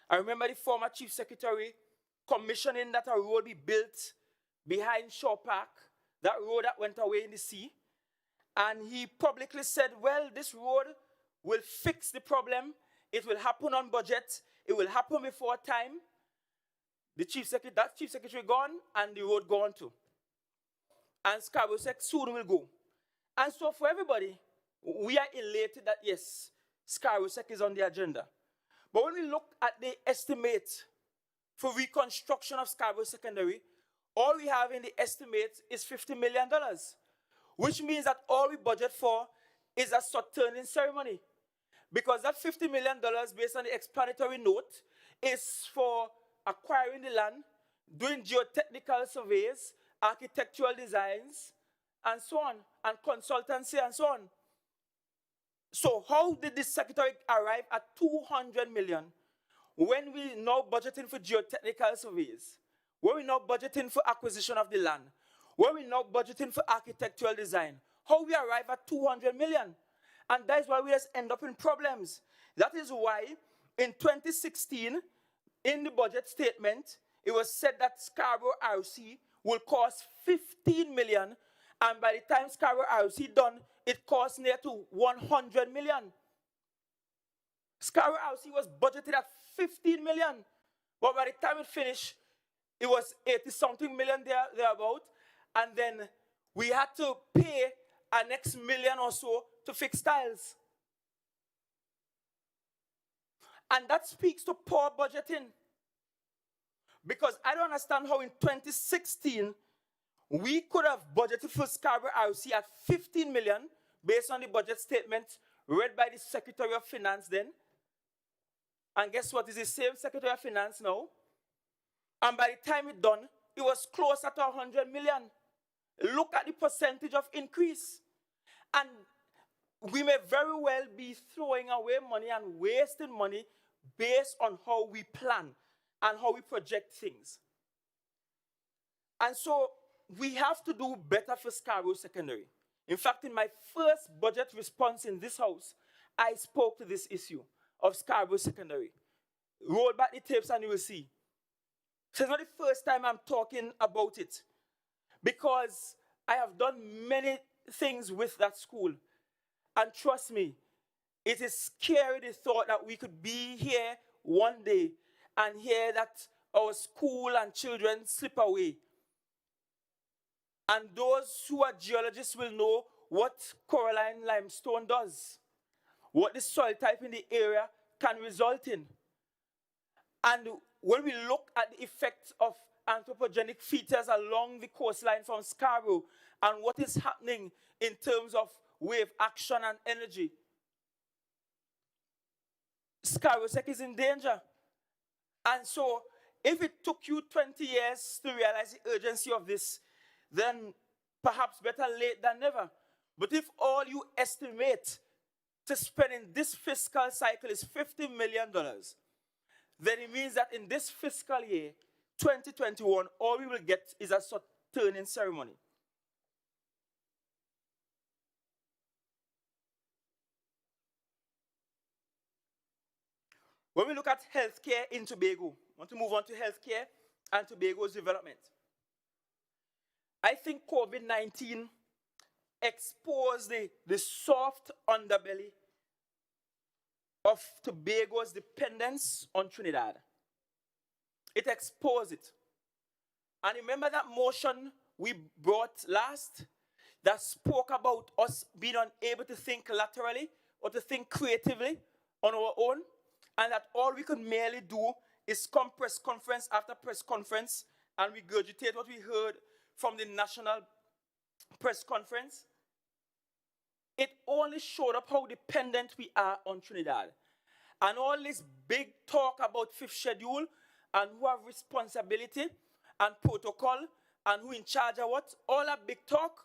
I remember the former Chief Secretary commissioning that a road be built behind Shaw Park, that road that went away in the sea. And he publicly said, well, this road will fix the problem. It will happen on budget. It will happen before time. That Chief Secretary gone, and the road gone too. And Scarborough Sec soon will go. And so for everybody, we are elated that, yes, Scarborough Sec is on the agenda. But when we look at the estimate for reconstruction of Scarborough Secondary, all we have in the estimate is $50 million, which means that all we budget for is a sod-turning ceremony. Because that $50 million, based on the explanatory note, is for acquiring the land, doing geotechnical surveys, architectural designs, and so on, and consultancy, and so on. So how did the secretary arrive at $200 million when we now budgeting for geotechnical surveys, when we now budgeting for acquisition of the land, when we now budgeting for architectural design? How we arrive at $200 million? And that is why we just end up in problems. That is why in 2016, in the budget statement, it was said that Scarborough RC will cost $15 million, and by the time Scarborough RC done, it cost near to $100 million. Scarborough RC was budgeted at $15 million, but by the time it finished, it was 80-something million thereabout, and then we had to pay an next million or so to fix tiles. And that speaks to poor budgeting. Because I don't understand how in 2016, we could have budgeted for Scarborough RC at $15 million, based on the budget statement read by the Secretary of Finance then. And guess what? It's the same Secretary of Finance now. And by the time it done, it was closer to $100 million. Look at the percentage of increase. And we may very well be throwing away money and wasting money based on how we plan and how we project things. And so we have to do better for Scarborough Secondary. In fact, in my first budget response in this house, I spoke to this issue of Scarborough Secondary. Roll back the tapes and you will see. So it's not the first time I'm talking about it, because I have done many things with that school. And trust me, it is scary the thought that we could be here one day and hear that our school and children slip away. And those who are geologists will know what coralline limestone does, what the soil type in the area can result in. And when we look at the effects of anthropogenic features along the coastline from Scarborough and what is happening in terms of wave action and energy, Scarborough Sec is in danger. And so, if it took you 20 years to realize the urgency of this, then perhaps better late than never. But if all you estimate to spend in this fiscal cycle is $50 million, then it means that in this fiscal year, 2021, all we will get is a sort of turning ceremony. When we look at healthcare in Tobago, I want to move on to healthcare and Tobago's development. I think COVID-19 exposed the soft underbelly of Tobago's dependence on Trinidad. It exposed it. And remember that motion we brought last that spoke about us being unable to think laterally or to think creatively on our own, and that all we could merely do is come press conference after press conference and regurgitate what we heard from the national press conference. It only showed up how dependent we are on Trinidad. And all this big talk about fifth schedule and who have responsibility and protocol and who in charge of what, all that big talk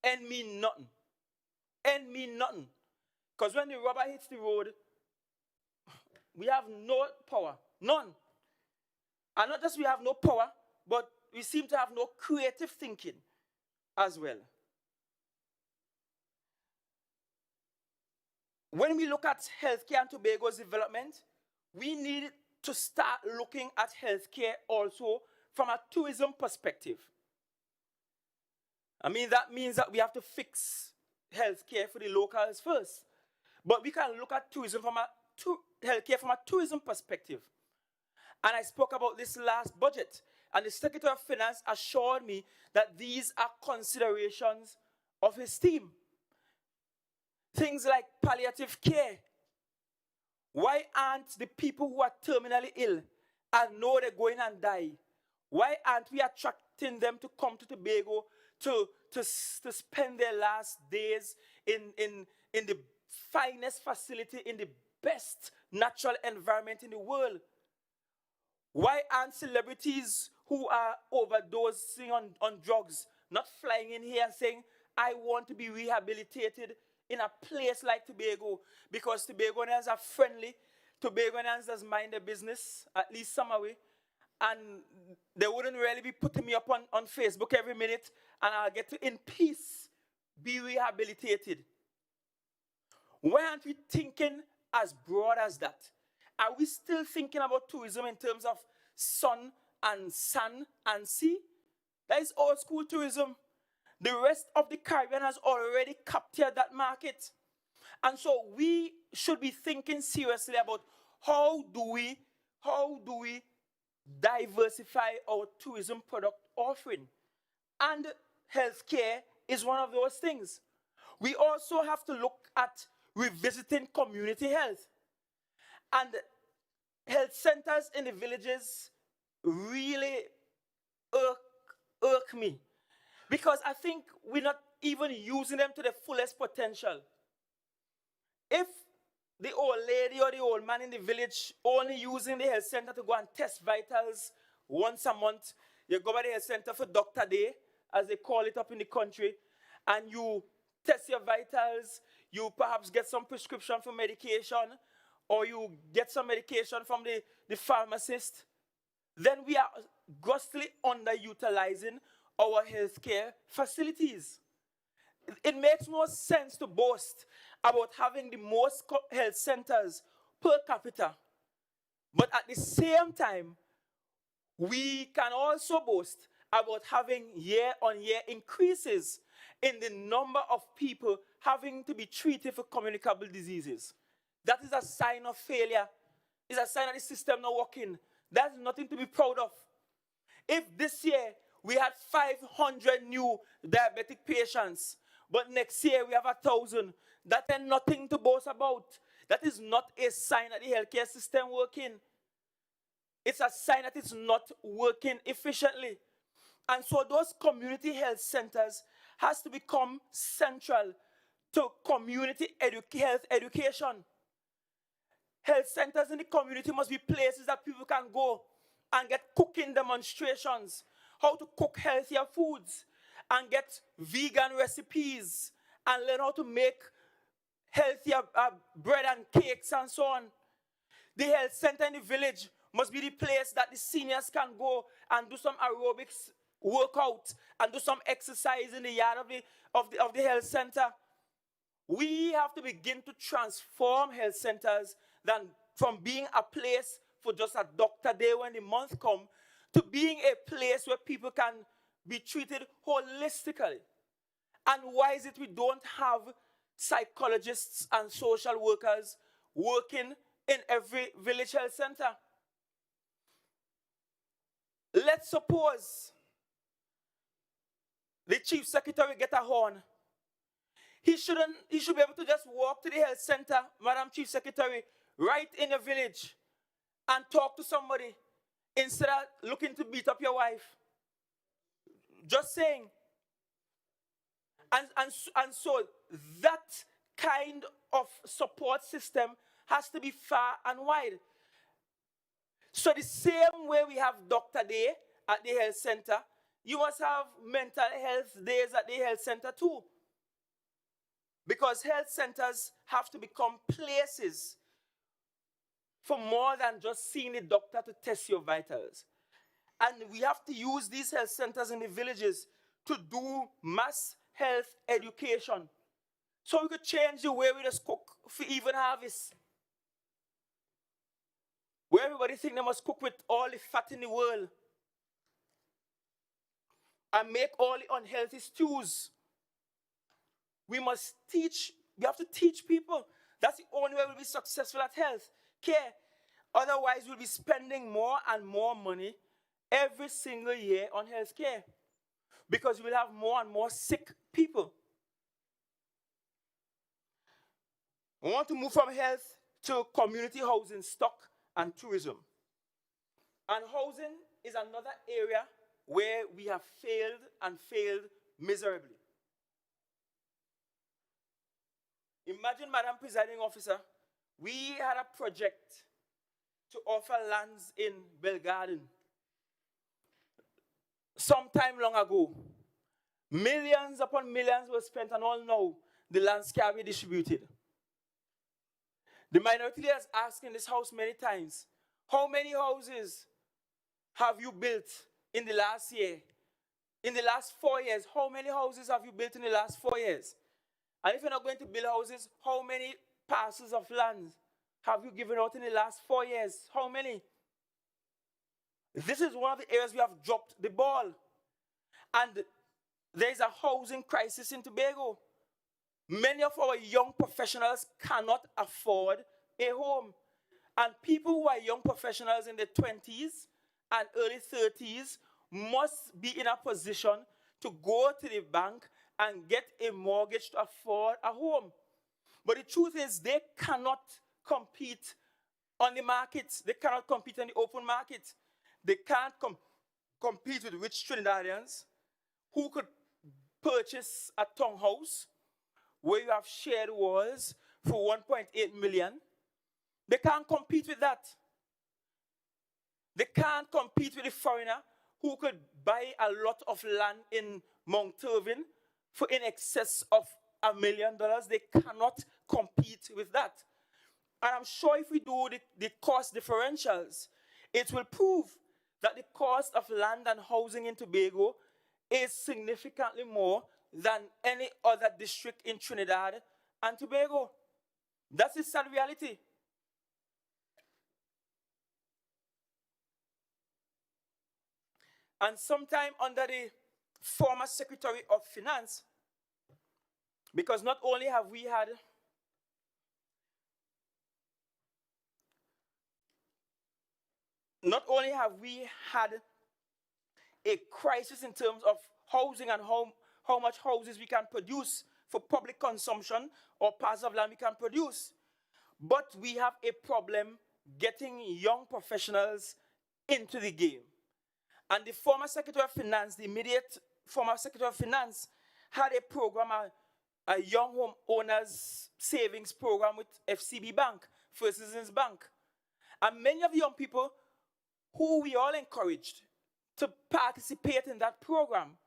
and mean nothing. And mean nothing. Because when the rubber hits the road, we have no power, none. And not just we have no power, but we seem to have no creative thinking as well. When we look at healthcare and Tobago's development, we need to start looking at healthcare also from a tourism perspective. I mean, that means that we have to fix healthcare for the locals first. But we can look at tourism from healthcare from a tourism perspective. And I spoke about this last budget, and the Secretary of Finance assured me that these are considerations of his team. Things like palliative care. Why aren't the people who are terminally ill and know they're going and die, why aren't we attracting them to come to Tobago to spend their last days in the finest facility, in the best natural environment in the world? Why aren't celebrities who are overdosing on drugs not flying in here and saying, I want to be rehabilitated in a place like Tobago, because Tobagonians are friendly, Tobagonians does mind their business, at least some way, and they wouldn't really be putting me up on Facebook every minute, and I'll get to, in peace, be rehabilitated. Why aren't we thinking as broad as that? Are we still thinking about tourism in terms of sun and sand and sea? That is old school tourism. The rest of the Caribbean has already captured that market. And so we should be thinking seriously about how do we diversify our tourism product offering. And healthcare is one of those things. We also have to look at revisiting community health. And health centers in the villages really irk me. Because I think we're not even using them to the fullest potential. If the old lady or the old man in the village only using the health center to go and test vitals once a month, you go by the health center for Doctor Day, as they call it up in the country, and you test your vitals, you perhaps get some prescription for medication, or you get some medication from the pharmacist, then we are grossly underutilizing our healthcare facilities. It makes no sense to boast about having the most health centers per capita. But at the same time, we can also boast about having year-on-year increases in the number of people having to be treated for communicable diseases. That is a sign of failure. It's a sign that the system not working. That's nothing to be proud of. If this year we had 500 new diabetic patients, but next year we have 1,000, that is nothing to boast about. That is not a sign that the healthcare system working. It's a sign that it's not working efficiently. And so those community health centers has to become central to community health education. Health centers in the community must be places that people can go and get cooking demonstrations, how to cook healthier foods, and get vegan recipes, and learn how to make healthier bread and cakes and so on. The health center in the village must be the place that the seniors can go and do some aerobics workout and do some exercise in the yard of the health center. We have to begin to transform health centers from being a place for just a doctor day when the month comes to being a place where people can be treated holistically. And why is it we don't have psychologists and social workers working in every village health center? Let's suppose the chief secretary get a horn. He should be able to just walk to the health center, Madam Chief Secretary, right in the village and talk to somebody instead of looking to beat up your wife. Just saying. And so that kind of support system has to be far and wide. So the same way we have Doctor Day at the health center, you must have mental health days at the health center too. Because health centers have to become places for more than just seeing the doctor to test your vitals. And we have to use these health centers in the villages to do mass health education. So we could change the way we just cook for even harvest. Where everybody think they must cook with all the fat in the world. And make all the unhealthy stews. We have to teach people. That's the only way we'll be successful at health care. Otherwise, we'll be spending more and more money every single year on health care. Because we'll have more and more sick people. We want to move from health to community housing, stock, and tourism. And housing is another area where we have failed and failed miserably. Imagine, Madam Presiding Officer, we had a project to offer lands in Belgarden some time long ago. Millions upon millions were spent, and all now the lands can be distributed. The minority leaders asked in this house many times, how many houses have you built in the last year? In the last 4 years, how many houses have you built in the last 4 years? And if you're not going to build houses, how many parcels of land have you given out in the last 4 years? How many? This is one of the areas we have dropped the ball. And there is a housing crisis in Tobago. Many of our young professionals cannot afford a home. And people who are young professionals in their 20s and early 30s must be in a position to go to the bank and get a mortgage to afford a home. But the truth is they cannot compete on the markets. They cannot compete on the open market. They can't compete with rich Trinidadians who could purchase a townhouse where you have shared walls for 1.8 million. They can't compete with that. They can't compete with the foreigner who could buy a lot of land in Mount Irving for in excess of $1 million. They cannot compete with that. And I'm sure if we do the cost differentials, it will prove that the cost of land and housing in Tobago is significantly more than any other district in Trinidad and Tobago. That's the sad reality. And sometime under the former Secretary of Finance, because not only have we had a crisis in terms of housing and how much houses we can produce for public consumption or parts of land we can produce, but we have a problem getting young professionals into the game. And the former Secretary of Finance, the immediate former Secretary of Finance, had a program, a young home owners savings program with FCB Bank, First Citizens Bank. And many of the young people who we all encouraged to participate in that program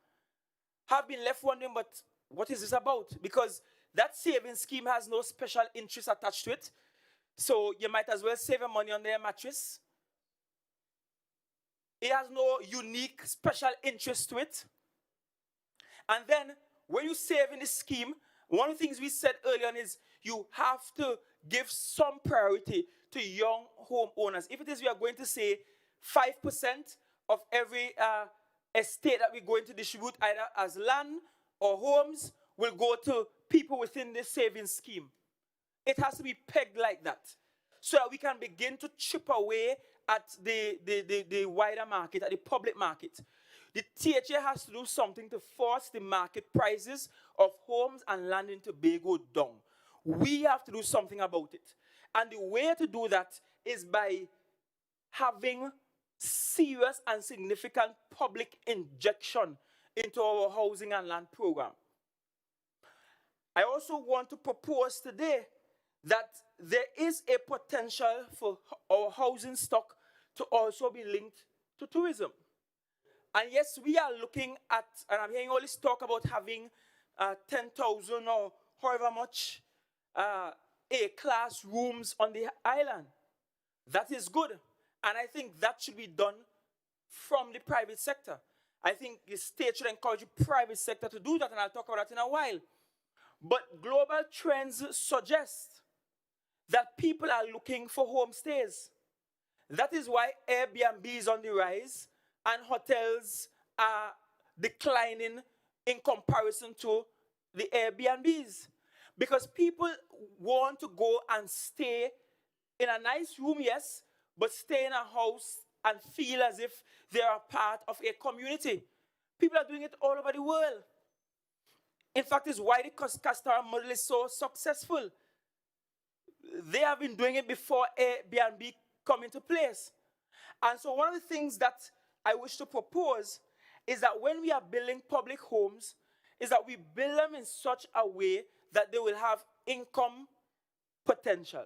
have been left wondering, but what is this about? Because that savings scheme has no special interest attached to it. So you might as well save your money on their mattress. It has no unique special interest to it. And then when you save in this scheme, one of the things we said earlier on is you have to give some priority to young homeowners. If it is we are going to say 5% of every estate that we're going to distribute either as land or homes will go to people within this savings scheme. It has to be pegged like that so that we can begin to chip away at the wider market, at the public market. The THA has to do something to force the market prices of homes and land in Tobago down. We have to do something about it. And the way to do that is by having serious and significant public injection into our housing and land program. I also want to propose today that there is a potential for our housing stock to also be linked to tourism. And yes, we are looking at, and I'm hearing all this talk about having 10,000 or however much A-class rooms on the island. That is good. And I think that should be done from the private sector. I think the state should encourage the private sector to do that, and I'll talk about that in a while. But global trends suggest that people are looking for homestays. That is why Airbnb is on the rise and hotels are declining in comparison to the Airbnbs. Because people want to go and stay in a nice room, yes, but stay in a house and feel as if they are part of a community. People are doing it all over the world. In fact, it's why the Castor model is so successful. They have been doing it before Airbnb come into place. And so one of the things that I wish to propose is that when we are building public homes, is that we build them in such a way that they will have income potential.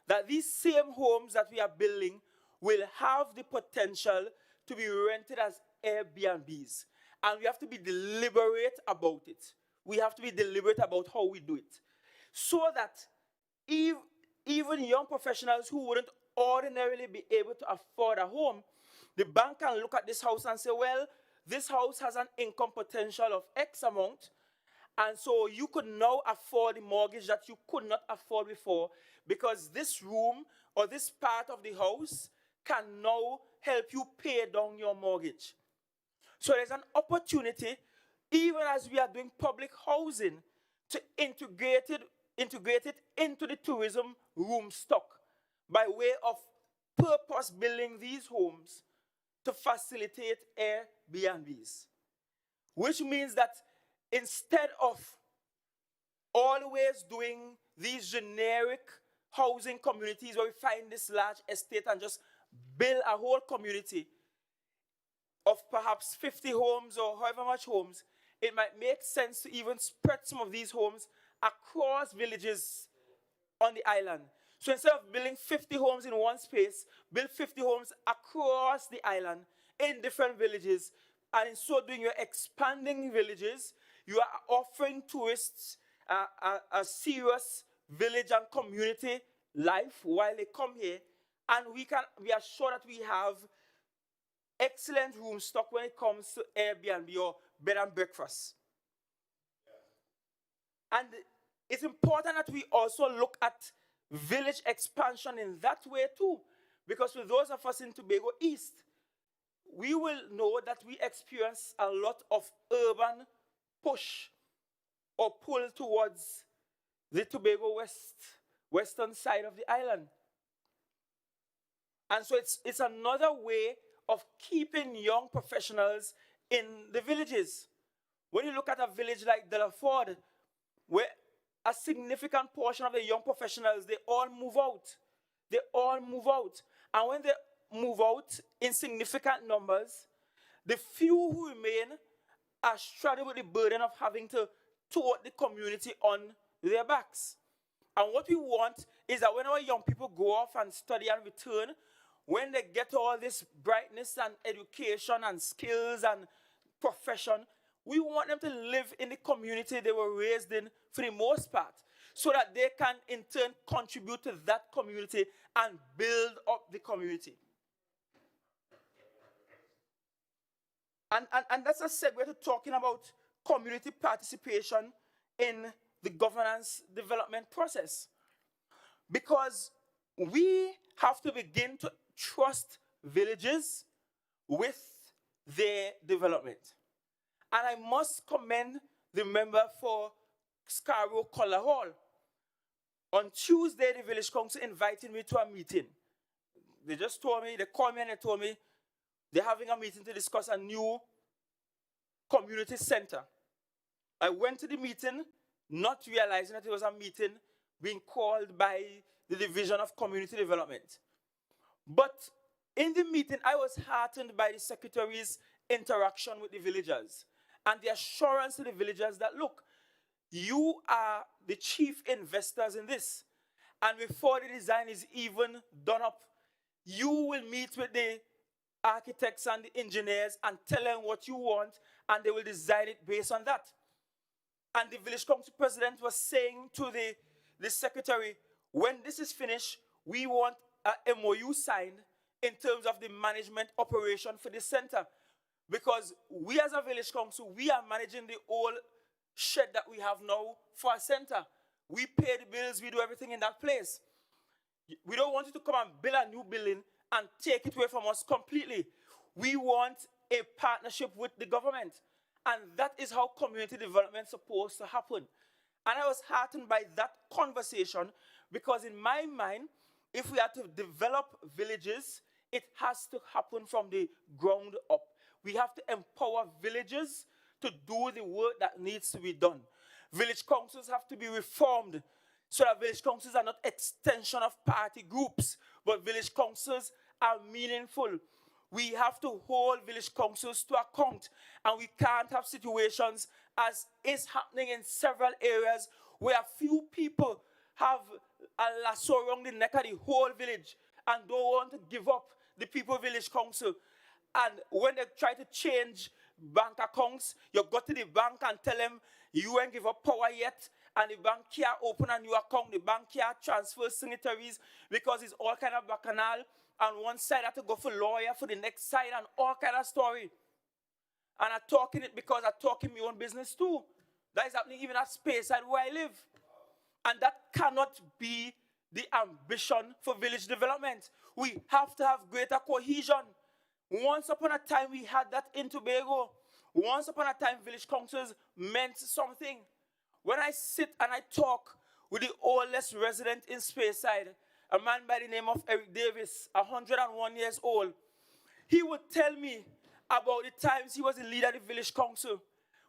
That these same homes that we are building will have the potential to be rented as Airbnbs. And we have to be deliberate about it. We have to be deliberate about how we do it. So that even young professionals who wouldn't ordinarily be able to afford a home, the bank can look at this house and say, well, this house has an income potential of X amount, and so you could now afford the mortgage that you could not afford before because this room or this part of the house can now help you pay down your mortgage. So there's an opportunity, even as we are doing public housing, to integrate it into the tourism room stock by way of purpose building these homes to facilitate Airbnbs. Which means that instead of always doing these generic housing communities where we find this large estate and just build a whole community of perhaps 50 homes or however much homes, it might make sense to even spread some of these homes across villages on the island. So instead of building 50 homes in one space, build 50 homes across the island in different villages. And in so doing, you're expanding villages. You are offering tourists a serious village and community life while they come here. And we are sure that we have excellent room stock when it comes to Airbnb or bed and breakfast. And it's important that we also look at village expansion in that way too. Because for those of us in Tobago East, we will know that we experience a lot of urban push or pull towards the Tobago western side of the island. And so it's another way of keeping young professionals in the villages. When you look at a village like Delaford, where a significant portion of the young professionals, they all move out. They all move out. And when they move out in significant numbers, the few who remain are straddled with the burden of having to tote the community on their backs. And what we want is that when our young people go off and study and return, when they get all this brightness and education and skills and profession, we want them to live in the community they were raised in for the most part, so that they can in turn contribute to that community and build up the community. And that's a segue to talking about community participation in the governance development process. Because we have to begin to trust villages with their development. And I must commend the member for Scarborough Collar Hall. On Tuesday, the village council invited me to a meeting. They just told me, they called me and they told me they're having a meeting to discuss a new community center. I went to the meeting, not realizing that it was a meeting being called by the Division of Community Development. But in the meeting, I was heartened by the secretary's interaction with the villagers and the assurance to the villagers that, look, you are the chief investors in this. And before the design is even done up, you will meet with the architects and the engineers and tell them what you want, and they will design it based on that. And the village council president was saying to the secretary, when this is finished, we want a MOU signed in terms of the management operation for the center. Because we as a village council, we are managing the old shed that we have now for a center. We pay the bills, we do everything in that place. We don't want you to come and build a new building and take it away from us completely. We want a partnership with the government. And that is how community development is supposed to happen. And I was heartened by that conversation because in my mind, if we are to develop villages, it has to happen from the ground up. We have to empower villages to do the work that needs to be done. Village councils have to be reformed so that village councils are not extension of party groups, but village councils are meaningful. We have to hold village councils to account, and we can't have situations as is happening in several areas where a few people have a lasso around the neck of the whole village and don't want to give up the people village council. And when they try to change bank accounts, you go to the bank and tell them you ain't give up power yet, and the bank can't open a new account, the bank can't transfer signatories because it's all kind of bacchanal, and one side have to go for lawyer for the next side and all kind of story. And I'm talking it because I'm talking my own business too. That is happening even at Speyside where I live. And that cannot be the ambition for village development. We have to have greater cohesion. Once upon a time, we had that in Tobago. Once upon a time, village councils meant something. When I sit and I talk with the oldest resident in Speyside, a man by the name of Eric Davis, 101 years old, he would tell me about the times he was the leader of the village council.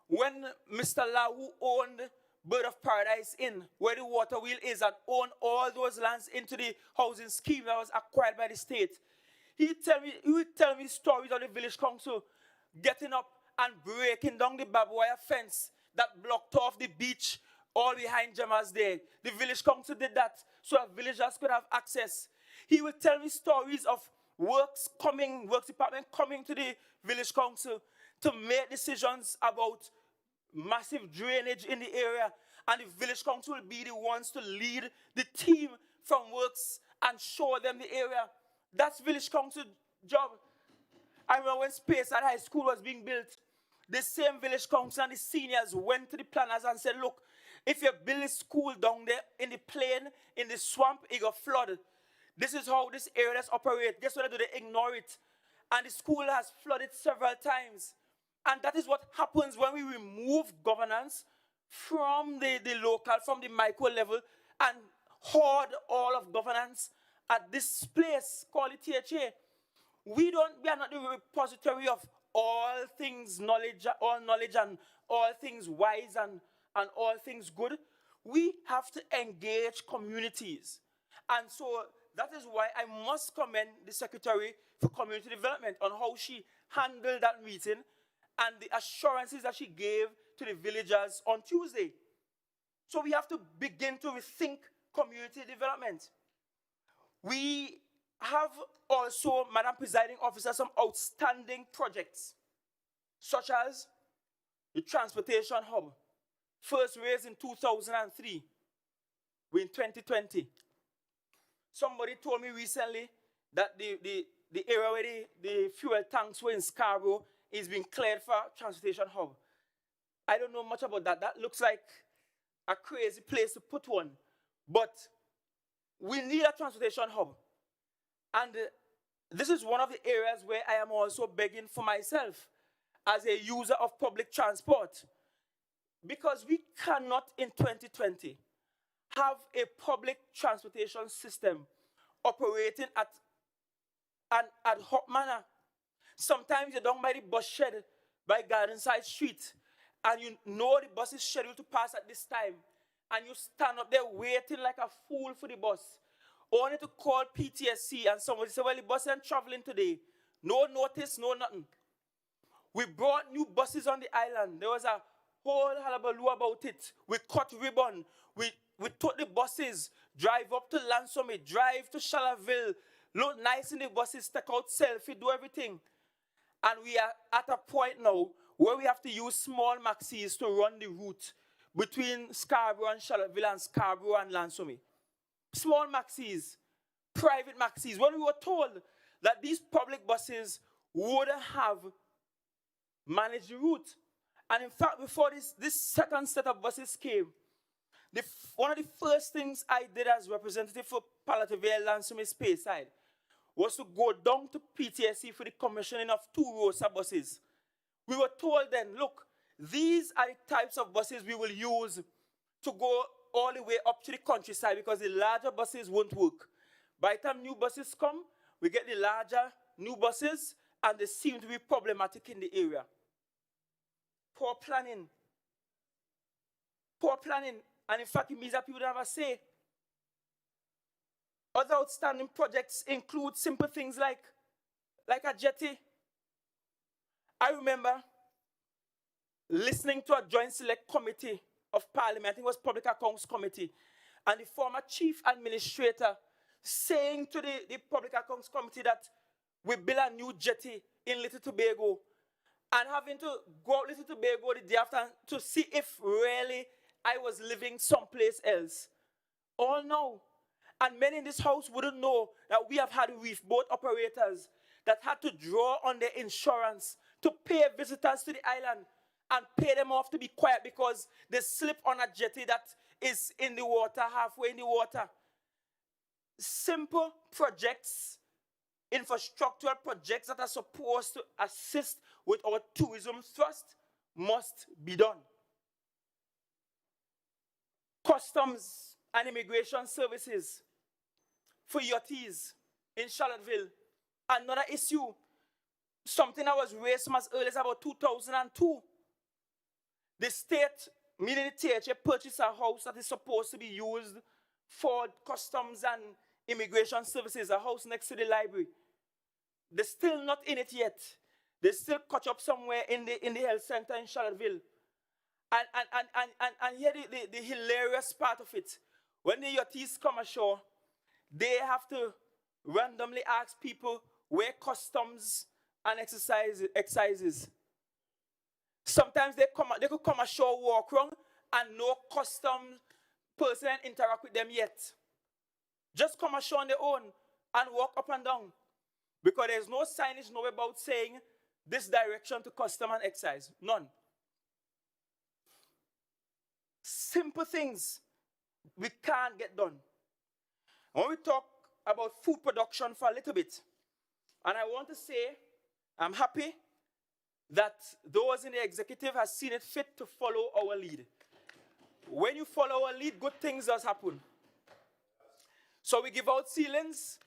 When Mr. La, who owned Bird of Paradise Inn, where the water wheel is, and owned all those lands into the housing scheme that was acquired by the state, he would tell me stories of the village council getting up and breaking down the barbed wire fence that blocked off the beach all behind Gemma's Day. The village council did that so that villagers could have access. He would tell me stories of works department coming to the village council to make decisions about massive drainage in the area, and the village council will be the ones to lead the team from works and show them the area. That's village council job. I remember when Speyside High School was being built, the same village council and the seniors went to the planners and said, look, If you build a school down there in the plain, in the swamp, it got flooded. This is how this area is operate. Guess what they do? They ignore it. And the school has flooded several times. And that is what happens when we remove governance from the local, from the micro level, and hoard all of governance at this place called the THA. We are not the repository of all things knowledge and all things wise and all things good. We have to engage communities. And so that is why I must commend the Secretary for Community Development on how she handled that meeting and the assurances that she gave to the villagers on Tuesday. So we have to begin to rethink community development. We have also, Madam Presiding Officer, some outstanding projects, such as the transportation hub, first raised in 2003. We're in 2020. Somebody told me recently that the area where the fuel tanks were in Scarborough is being cleared for transportation hub. I don't know much about that. That looks like a crazy place to put one. But we need a transportation hub. And this is one of the areas where I am also begging for myself as a user of public transport. Because we cannot in 2020 have a public transportation system operating at an ad hoc manner. Sometimes you're down by the bus shed by Gardenside Street, and you know the bus is scheduled to pass at this time, and you stand up there waiting like a fool for the bus, only to call PTSC, and somebody say, well, the bus ain't traveling today. No notice, no nothing. We brought new buses on the island. There was a whole hullabaloo about it. We cut ribbon. We took the buses, drive up to Lansome, drive to Charlottesville, look nice in the buses, take out selfie, do everything. And we are at a point now where we have to use small maxis to run the route between Scarborough and Charlottesville and Scarborough and Lansome. Small maxis, private maxis. When we were told that these public buses would have managed the route. And in fact, before this second set of buses came, one of the first things I did as representative for Palataville Lansome Speyside was to go down to PTSC for the commissioning of 2 ROSA buses. We were told then, look, these are the types of buses we will use to go all the way up to the countryside because the larger buses won't work. By the time new buses come, we get the larger new buses and they seem to be problematic in the area. Poor planning. Poor planning. And in fact, it means that people don't have a say. Other outstanding projects include simple things like a jetty. I remember listening to a joint select committee of Parliament, I think it was Public Accounts Committee, and the former chief administrator saying to the Public Accounts Committee that we build a new jetty in Little Tobago, and having to go out Little Tobago the day after to see if really I was living someplace else. All now. And many in this house wouldn't know that we have had reef boat operators that had to draw on their insurance to pay visitors to the island and pay them off to be quiet because they slip on a jetty that is in the water, halfway in the water. Simple projects, infrastructural projects that are supposed to assist with our tourism thrust must be done. Customs and immigration services for yachties in Charlottesville. Another issue, something that was raised from as early as about 2002. The state, meaning the THA, purchased a house that is supposed to be used for customs and immigration services, a house next to the library. They're still not in it yet. They still cut up somewhere in the health center in Charlottesville. And here the hilarious part of it, when the yachties come ashore, they have to randomly ask people where customs and excises. Sometimes they could come ashore, walk around, and no custom person interact with them yet. Just come ashore on their own and walk up and down. Because there's no signage nowhere about saying this direction to custom and excise. None. simple things we can't get done. When we talk about food production for a little bit, and I want to say I'm happy that those in the executive have seen it fit to follow our lead. When you follow our lead, good things does happen. So we give out ceilings.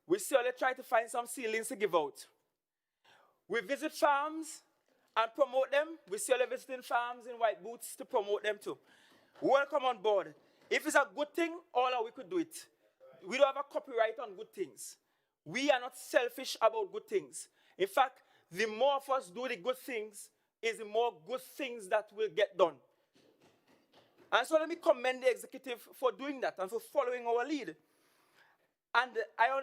We certainly try to find some ceilings to give out. We visit farms and promote them. We certainly visiting farms in white boots to promote them too. Welcome on board. If it's a good thing, all we could do it. We don't have a copyright on good things. We are not selfish about good things. In fact, the more of us do the good things, is the more good things that will get done. And so let me commend the executive for doing that and for following our lead. And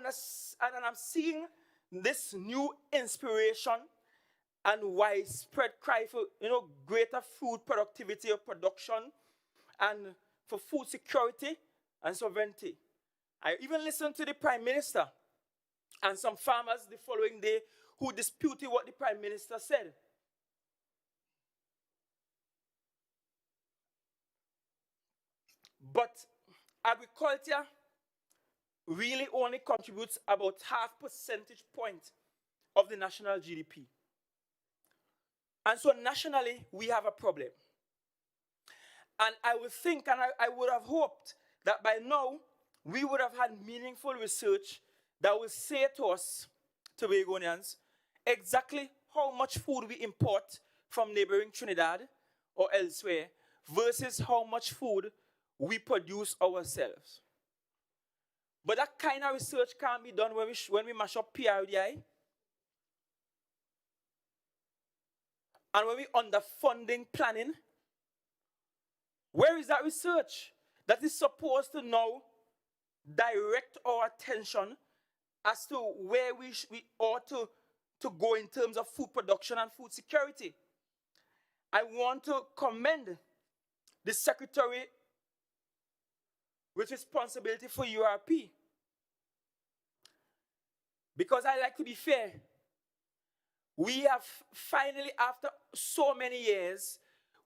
I'm seeing this new inspiration and widespread cry for greater food productivity or production and for food security and sovereignty. I even listened to the Prime Minister and some farmers the following day who disputed what the Prime Minister said. But agriculture really only contributes about 0.5 percentage point of the national GDP. And so nationally, we have a problem. And I would think, and I would have hoped, that by now, we would have had meaningful research that will say to us, Tobagonians, exactly how much food we import from neighboring Trinidad or elsewhere versus how much food we produce ourselves. But that kind of research can't be done when we mash up PRDI and when we underfunding planning. Where is that research that is supposed to now direct our attention as to where we ought to go in terms of food production and food security? I want to commend the Secretary with responsibility for URP. Because I like to be fair. We have finally, after so many years,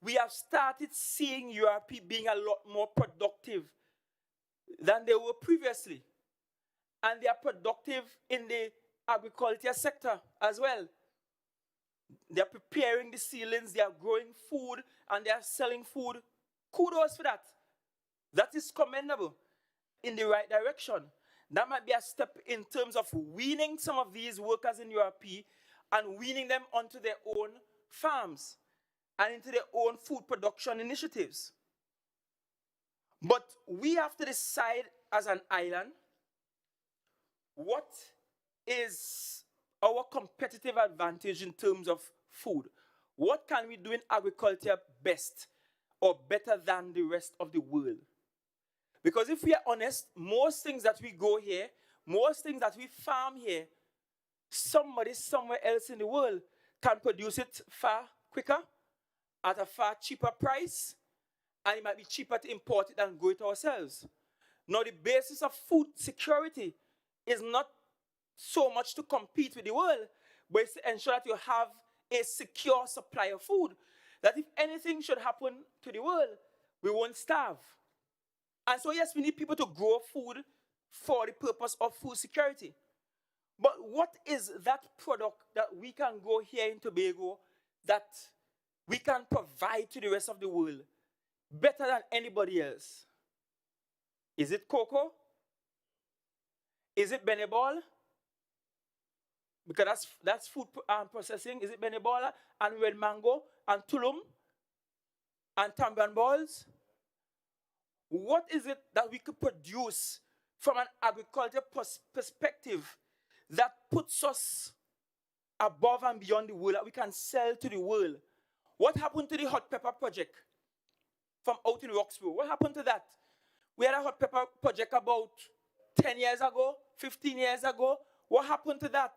we have started seeing URP being a lot more productive than they were previously. And they are productive in the agriculture sector as well. They are preparing the ceilings, they are growing food, and they are selling food. Kudos for that. That is commendable in the right direction. That might be a step in terms of weaning some of these workers in URP and weaning them onto their own farms and into their own food production initiatives. But we have to decide as an island what is our competitive advantage in terms of food. What can we do in agriculture best or better than the rest of the world? Because if we are honest, most things that we grow here, most things that we farm here, somebody somewhere else in the world can produce it far quicker, at a far cheaper price, and it might be cheaper to import it than grow it ourselves. Now, the basis of food security is not so much to compete with the world, but it's to ensure that you have a secure supply of food, that if anything should happen to the world, we won't starve. And so, yes, we need people to grow food for the purpose of food security. But what is that product that we can grow here in Tobago that we can provide to the rest of the world better than anybody else? Is it cocoa? Is it Benebol? Because that's food processing. Is it Benebol and red mango and tulum and tamban balls? What is it that we could produce from an agriculture perspective that puts us above and beyond the world, that we can sell to the world? What happened to the hot pepper project from out in Roxborough? What happened to that? We had a hot pepper project about 10 years ago, 15 years ago. What happened to that?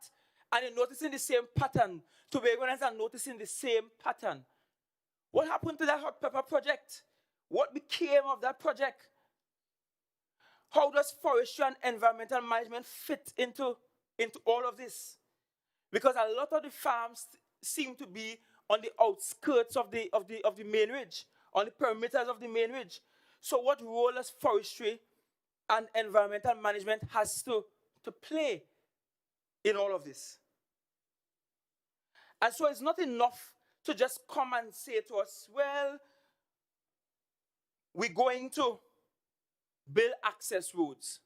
And you're noticing the same pattern. Tobagonians are noticing the same pattern. What happened to that hot pepper project? What became of that project? How does forestry and environmental management fit into all of this? Because a lot of the farms seem to be on the outskirts of the main ridge, on the perimeters of the main ridge. So what role does forestry and environmental management has to play in all of this? And so it's not enough to just come and say to us, well, we're going to build access roads.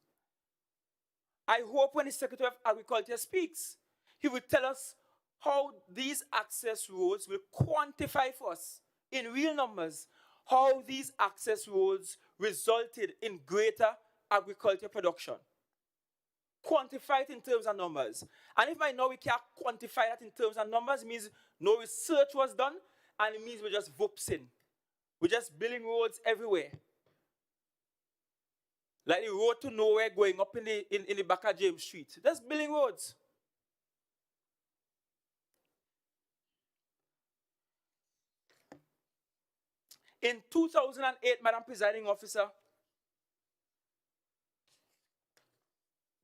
I hope when the Secretary of Agriculture speaks, he will tell us how these access roads will quantify for us in real numbers how these access roads resulted in greater agriculture production. Quantify it in terms of numbers. And if I know we can't quantify that in terms of numbers, it means no research was done, and it means we're just whoopsing. We're just building roads everywhere. Like the road to nowhere going up in the back of James Street. Just building roads. In 2008, Madam Presiding Officer,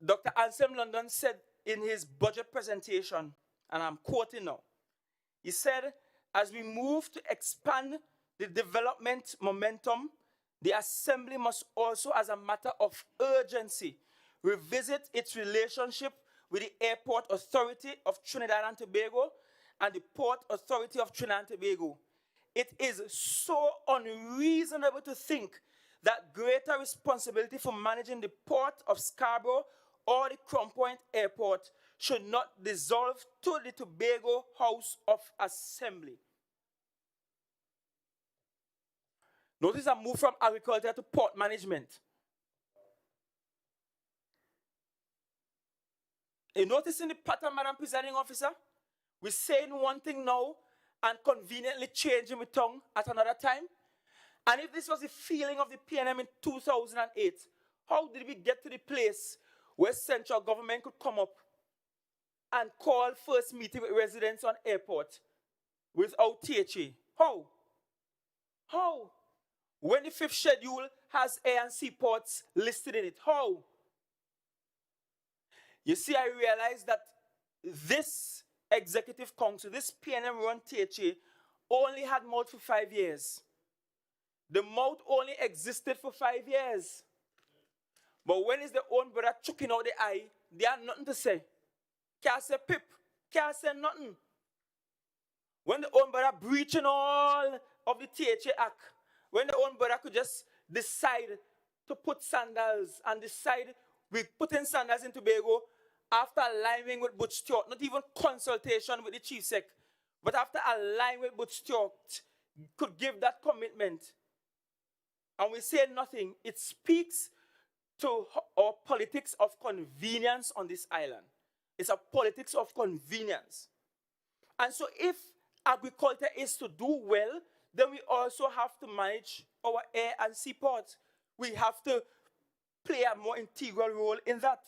Dr. Anselm London said in his budget presentation, and I'm quoting now, he said, as we move to expand the development momentum, the Assembly must also, as a matter of urgency, revisit its relationship with the Airport Authority of Trinidad and Tobago and the Port Authority of Trinidad and Tobago. It is so unreasonable to think that greater responsibility for managing the Port of Scarborough or the Crown Point Airport should not dissolve to the Tobago House of Assembly. Notice a move from agriculture to port management. You notice in the pattern, Madam Presiding Officer? We're saying one thing now and conveniently changing with tongue at another time. And if this was the feeling of the PNM in 2008, how did we get to the place where central government could come up and call first meeting with residents on airport without THA? How? How? When the fifth schedule has air and seaports listed in it, how? You see, I realized that this Executive Council, this PNM run THA, only had mouth for 5 years. The mouth only existed for 5 years. But when is the own brother choking out the eye, they have nothing to say. Can't say pip, can't say nothing. When the own brother breaching all of the THA Act, when the own brother could just decide to put sandals and decide we put in sandals in Tobago after aligning with Butch Stewart, not even consultation with the Chief Sec, but after aligning with Butch Stewart, could give that commitment. And we say nothing. It speaks to our politics of convenience on this island. It's a politics of convenience. And so if agriculture is to do well, then we also have to manage our air and seaports. We have to play a more integral role in that.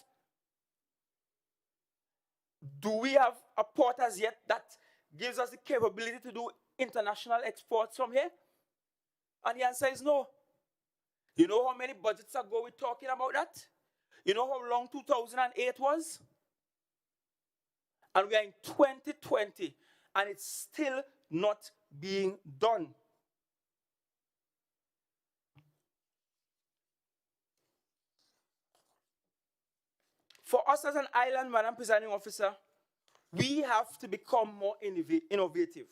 Do we have a port as yet that gives us the capability to do international exports from here? And the answer is no. You know how many budgets ago we're talking about that? You know how long 2008 was? And we are in 2020, and it's still not being done. For us as an island, Madam Presiding Officer, we have to become more innovative.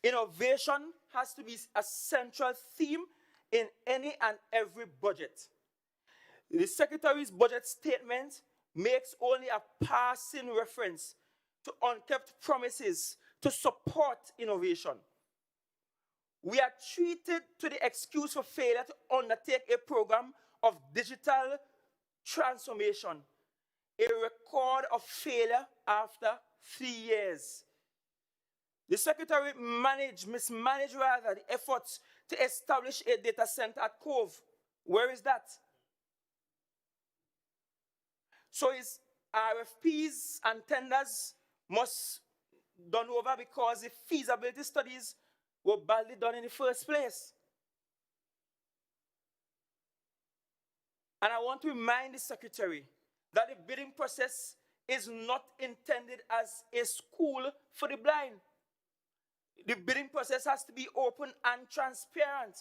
Innovation has to be a central theme in any and every budget. The Secretary's budget statement makes only a passing reference to unkept promises to support innovation. We are treated to the excuse for failure to undertake a program of digital transformation, a record of failure after 3 years. The Secretary mismanaged rather the efforts to establish a data center at Cove. Where is that? So his RFPs and tenders must done over because the feasibility studies were badly done in the first place. And I want to remind the Secretary that the bidding process is not intended as a school for the blind. The bidding process has to be open and transparent.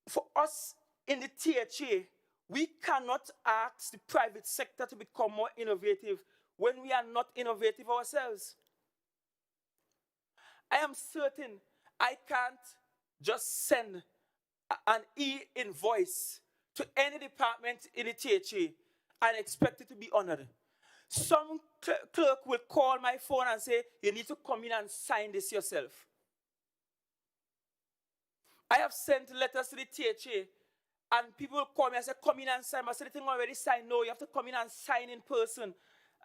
For us in the THA, we cannot ask the private sector to become more innovative when we are not innovative ourselves. I am certain I can't just send an e-invoice to any department in the THA and expect it to be honored. Some clerk will call my phone and say, you need to come in and sign this yourself. I have sent letters to the THA, and people will call me and say, come in and sign. I said, the thing already signed. No, you have to come in and sign in person.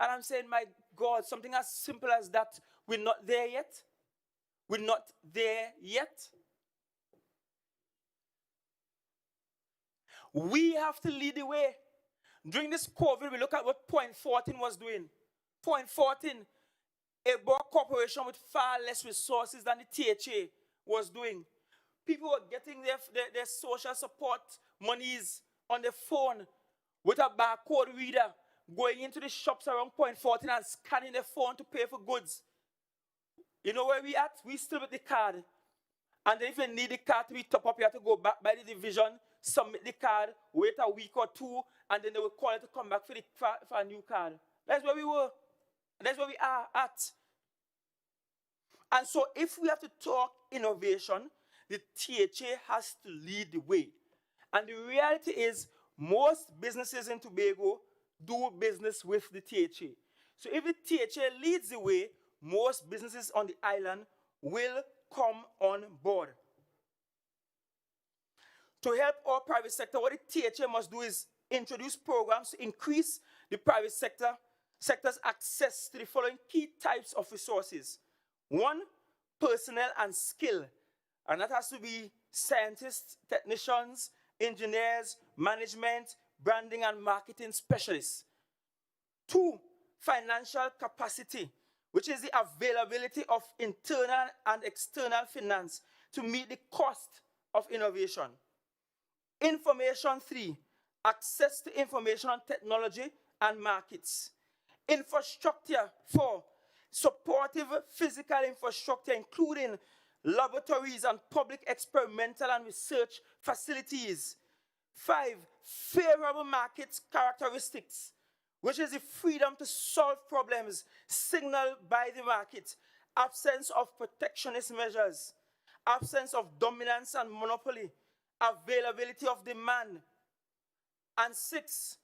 And I'm saying, my God, something as simple as that, we're not there yet. We're not there yet. We have to lead the way. During this COVID, we look at what Point 14 was doing. Point 14, a bought corporation with far less resources than the THA was doing. People were getting their social support monies on the phone with a barcode reader, going into the shops around Point 14 and scanning the phone to pay for goods. You know where we at? We still with the card. And then if you need the card to be top up, you have to go back by the division, submit the card, wait a week or two, and then they will call you to come back for a new card. That's where we were. That's where we are at. And so if we have to talk innovation, the THA has to lead the way. And the reality is, most businesses in Tobago do business with the THA. So if the THA leads the way, most businesses on the island will come on board. To help our private sector, what the THA must do is introduce programs to increase the private sector's access to the following key types of resources. One, personnel and skill. And that has to be scientists, technicians, engineers, management, branding and marketing specialists. Two, financial capacity, which is the availability of internal and external finance to meet the cost of innovation. Information. Three, access to information on technology and markets. Infrastructure. Four, supportive physical infrastructure, including laboratories and public experimental and research facilities. Five, favorable market characteristics, which is the freedom to solve problems signaled by the market, absence of protectionist measures, absence of dominance and monopoly, availability of demand. And six,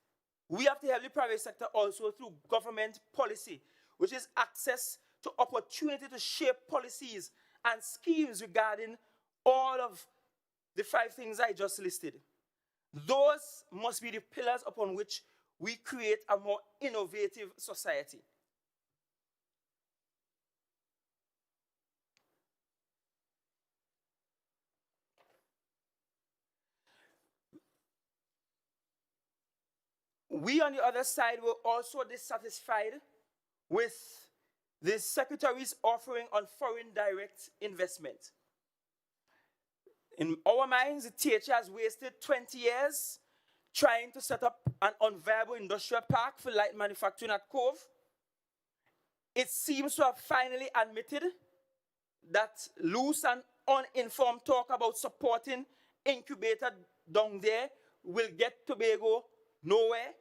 we have to help the private sector also through government policy, which is access to opportunity to shape policies and schemes regarding all of the 5 things I just listed. Those must be the pillars upon which we create a more innovative society. We on the other side were also dissatisfied with the Secretary's offering on foreign direct investment. In our minds, the THA has wasted 20 years trying to set up an unviable industrial park for light manufacturing at Cove. It seems to have finally admitted that loose and uninformed talk about supporting incubator down there will get Tobago nowhere.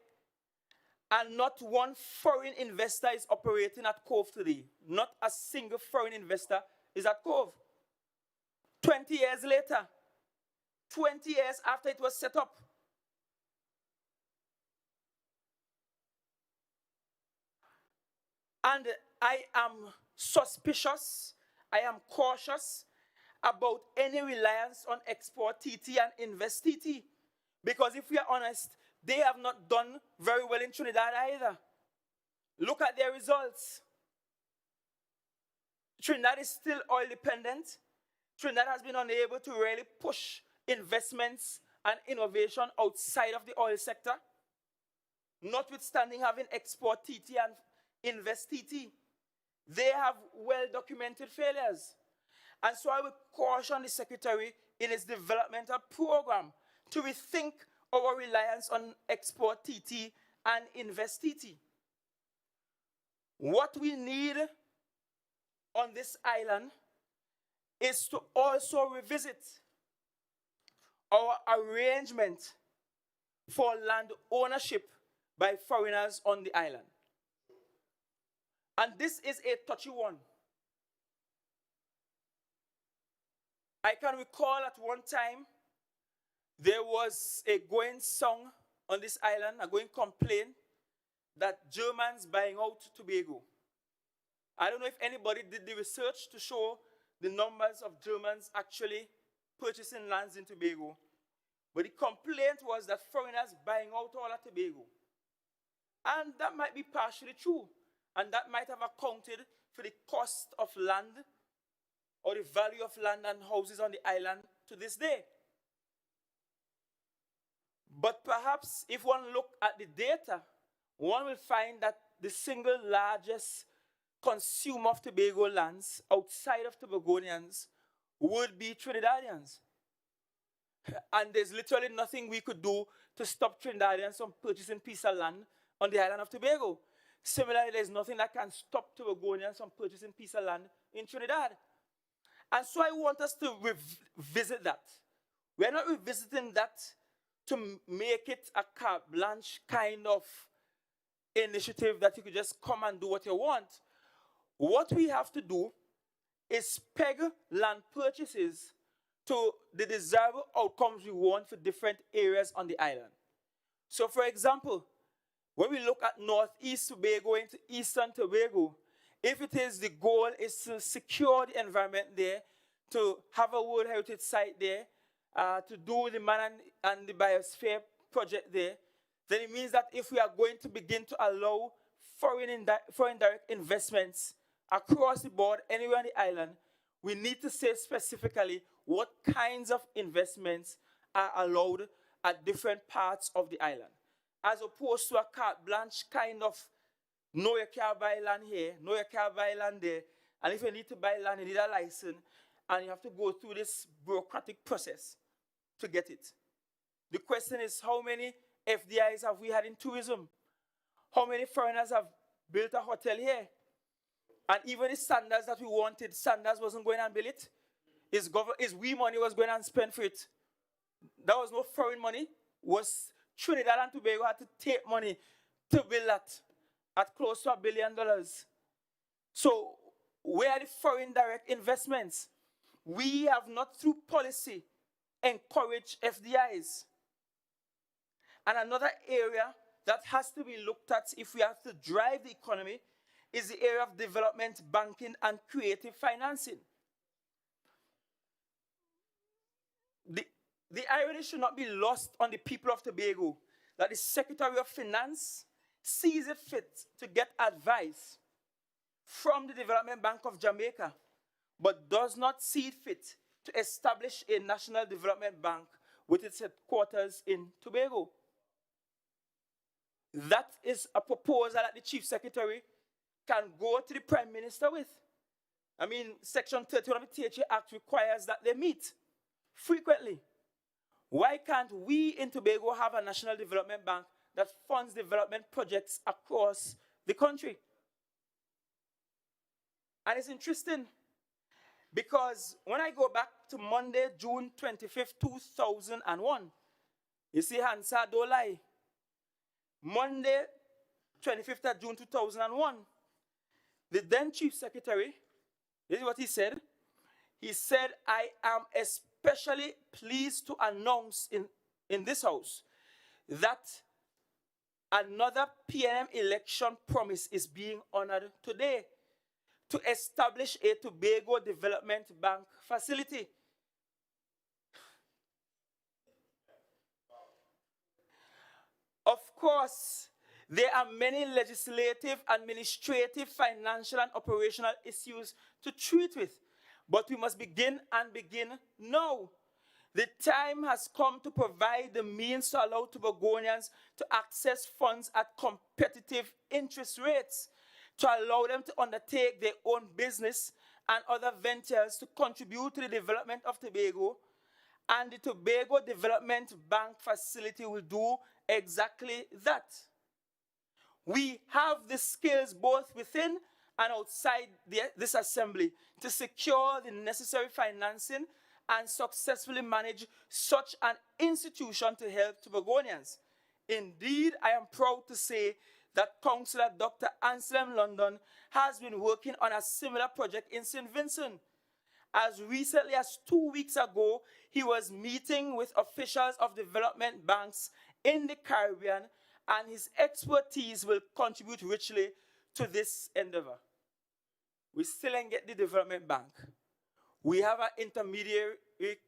And not one foreign investor is operating at Cove today. Not a single foreign investor is at Cove. 20 years later, 20 years after it was set up. And I am suspicious, I am cautious about any reliance on Export TT and Invest TT. Because if we are honest, they have not done very well in Trinidad either. Look at their results. Trinidad is still oil dependent. Trinidad has been unable to really push investments and innovation outside of the oil sector, notwithstanding having Export TT and Invest TT. They have well-documented failures. And so I would caution the Secretary in its developmental program to rethink our reliance on Export TT and Invest TT. What we need on this island is to also revisit our arrangement for land ownership by foreigners on the island. And this is a touchy one. I can recall at one time there was a going song on this island, a going complaint that Germans buying out Tobago. I don't know if anybody did the research to show the numbers of Germans actually purchasing lands in Tobago. But the complaint was that foreigners buying out all of Tobago. And that might be partially true. And that might have accounted for the cost of land or the value of land and houses on the island to this day. But perhaps if one look at the data, one will find that the single largest consumer of Tobago lands outside of Tobagonians would be Trinidadians. And there's literally nothing we could do to stop Trinidadians from purchasing piece of land on the island of Tobago. Similarly, there's nothing that can stop Tobagonians from purchasing piece of land in Trinidad. And so I want us to revisit that. We're not revisiting that to make it a carte blanche kind of initiative that you could just come and do what you want. What we have to do is peg land purchases to the desirable outcomes we want for different areas on the island. So for example, when we look at Northeast Tobago into Eastern Tobago, if it is the goal is to secure the environment there, to have a World Heritage Site there, to do the Man and the Biosphere project there, then it means that if we are going to begin to allow foreign direct investments across the board, anywhere on the island, we need to say specifically what kinds of investments are allowed at different parts of the island, as opposed to a carte blanche kind of, no, you can't buy land here, no, you can't buy land there, and if you need to buy land, you need a license, and you have to go through this bureaucratic process to get it. The question is, how many FDIs have we had in tourism? How many foreigners have built a hotel here? And even the Sanders that we wanted, Sanders wasn't going and build it. His we money was going and spend for it. That was no foreign money. Was Trinidad and Tobago had to take money to build that at close to $1 billion. So where are the foreign direct investments? We have not, through policy, encouraged FDIs. And another area that has to be looked at if we have to drive the economy is the area of development banking and creative financing. The irony should not be lost on the people of Tobago that the Secretary of Finance sees it fit to get advice from the Development Bank of Jamaica, but does not see it fit to establish a national development bank with its headquarters in Tobago. That is a proposal that the Chief Secretary can go to the Prime Minister with. I mean, Section 31 of the THA Act requires that they meet frequently. Why can't we in Tobago have a national development bank that funds development projects across the country? And it's interesting because when I go back to Monday, June 25th, 2001, you see Hansa don't lie. Monday, 25th of June 2001, the then Chief Secretary, this is what he said. He said, I am especially pleased to announce in this house that another PNM election promise is being honored today to establish a Tobago Development Bank facility. Of course, there are many legislative, administrative, financial, and operational issues to treat with, but we must begin now. The time has come to provide the means to allow Tobagonians to access funds at competitive interest rates, to allow them to undertake their own business and other ventures to contribute to the development of Tobago, and the Tobago Development Bank facility will do exactly that. We have the skills both within and outside this assembly to secure the necessary financing and successfully manage such an institution to help Tobagonians. Indeed, I am proud to say that Councillor Dr. Anselm London has been working on a similar project in St. Vincent. As recently as 2 weeks ago, he was meeting with officials of development banks in the Caribbean, and his expertise will contribute richly to this endeavor. We still ain't get the development bank. We have an intermediary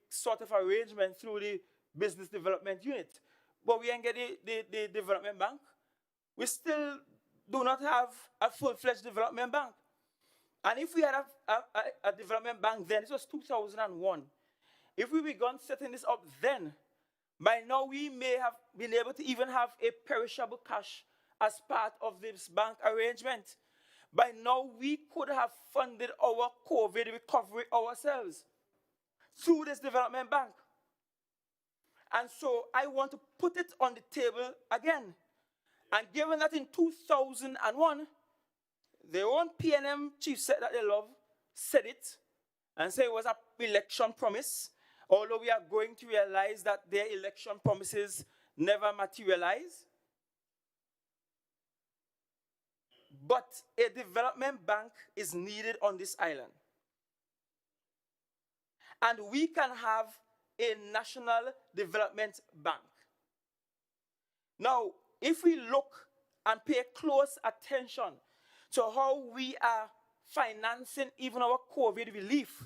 sort of arrangement through the business development unit, but we ain't get the development bank. We still do not have a full-fledged development bank. And if we had a development bank then, it was 2001. If we begun setting this up then, by now we may have been able to even have a perishable cash as part of this bank arrangement. By now we could have funded our COVID recovery ourselves through this development bank. And so I want to put it on the table again. And given that in 2001, their own PNM chief said that they love, said it, and said it was an election promise, although we are going to realize that their election promises never materialize. But a development bank is needed on this island. And we can have a national development bank. Now, if we look and pay close attention to how we are financing even our COVID relief,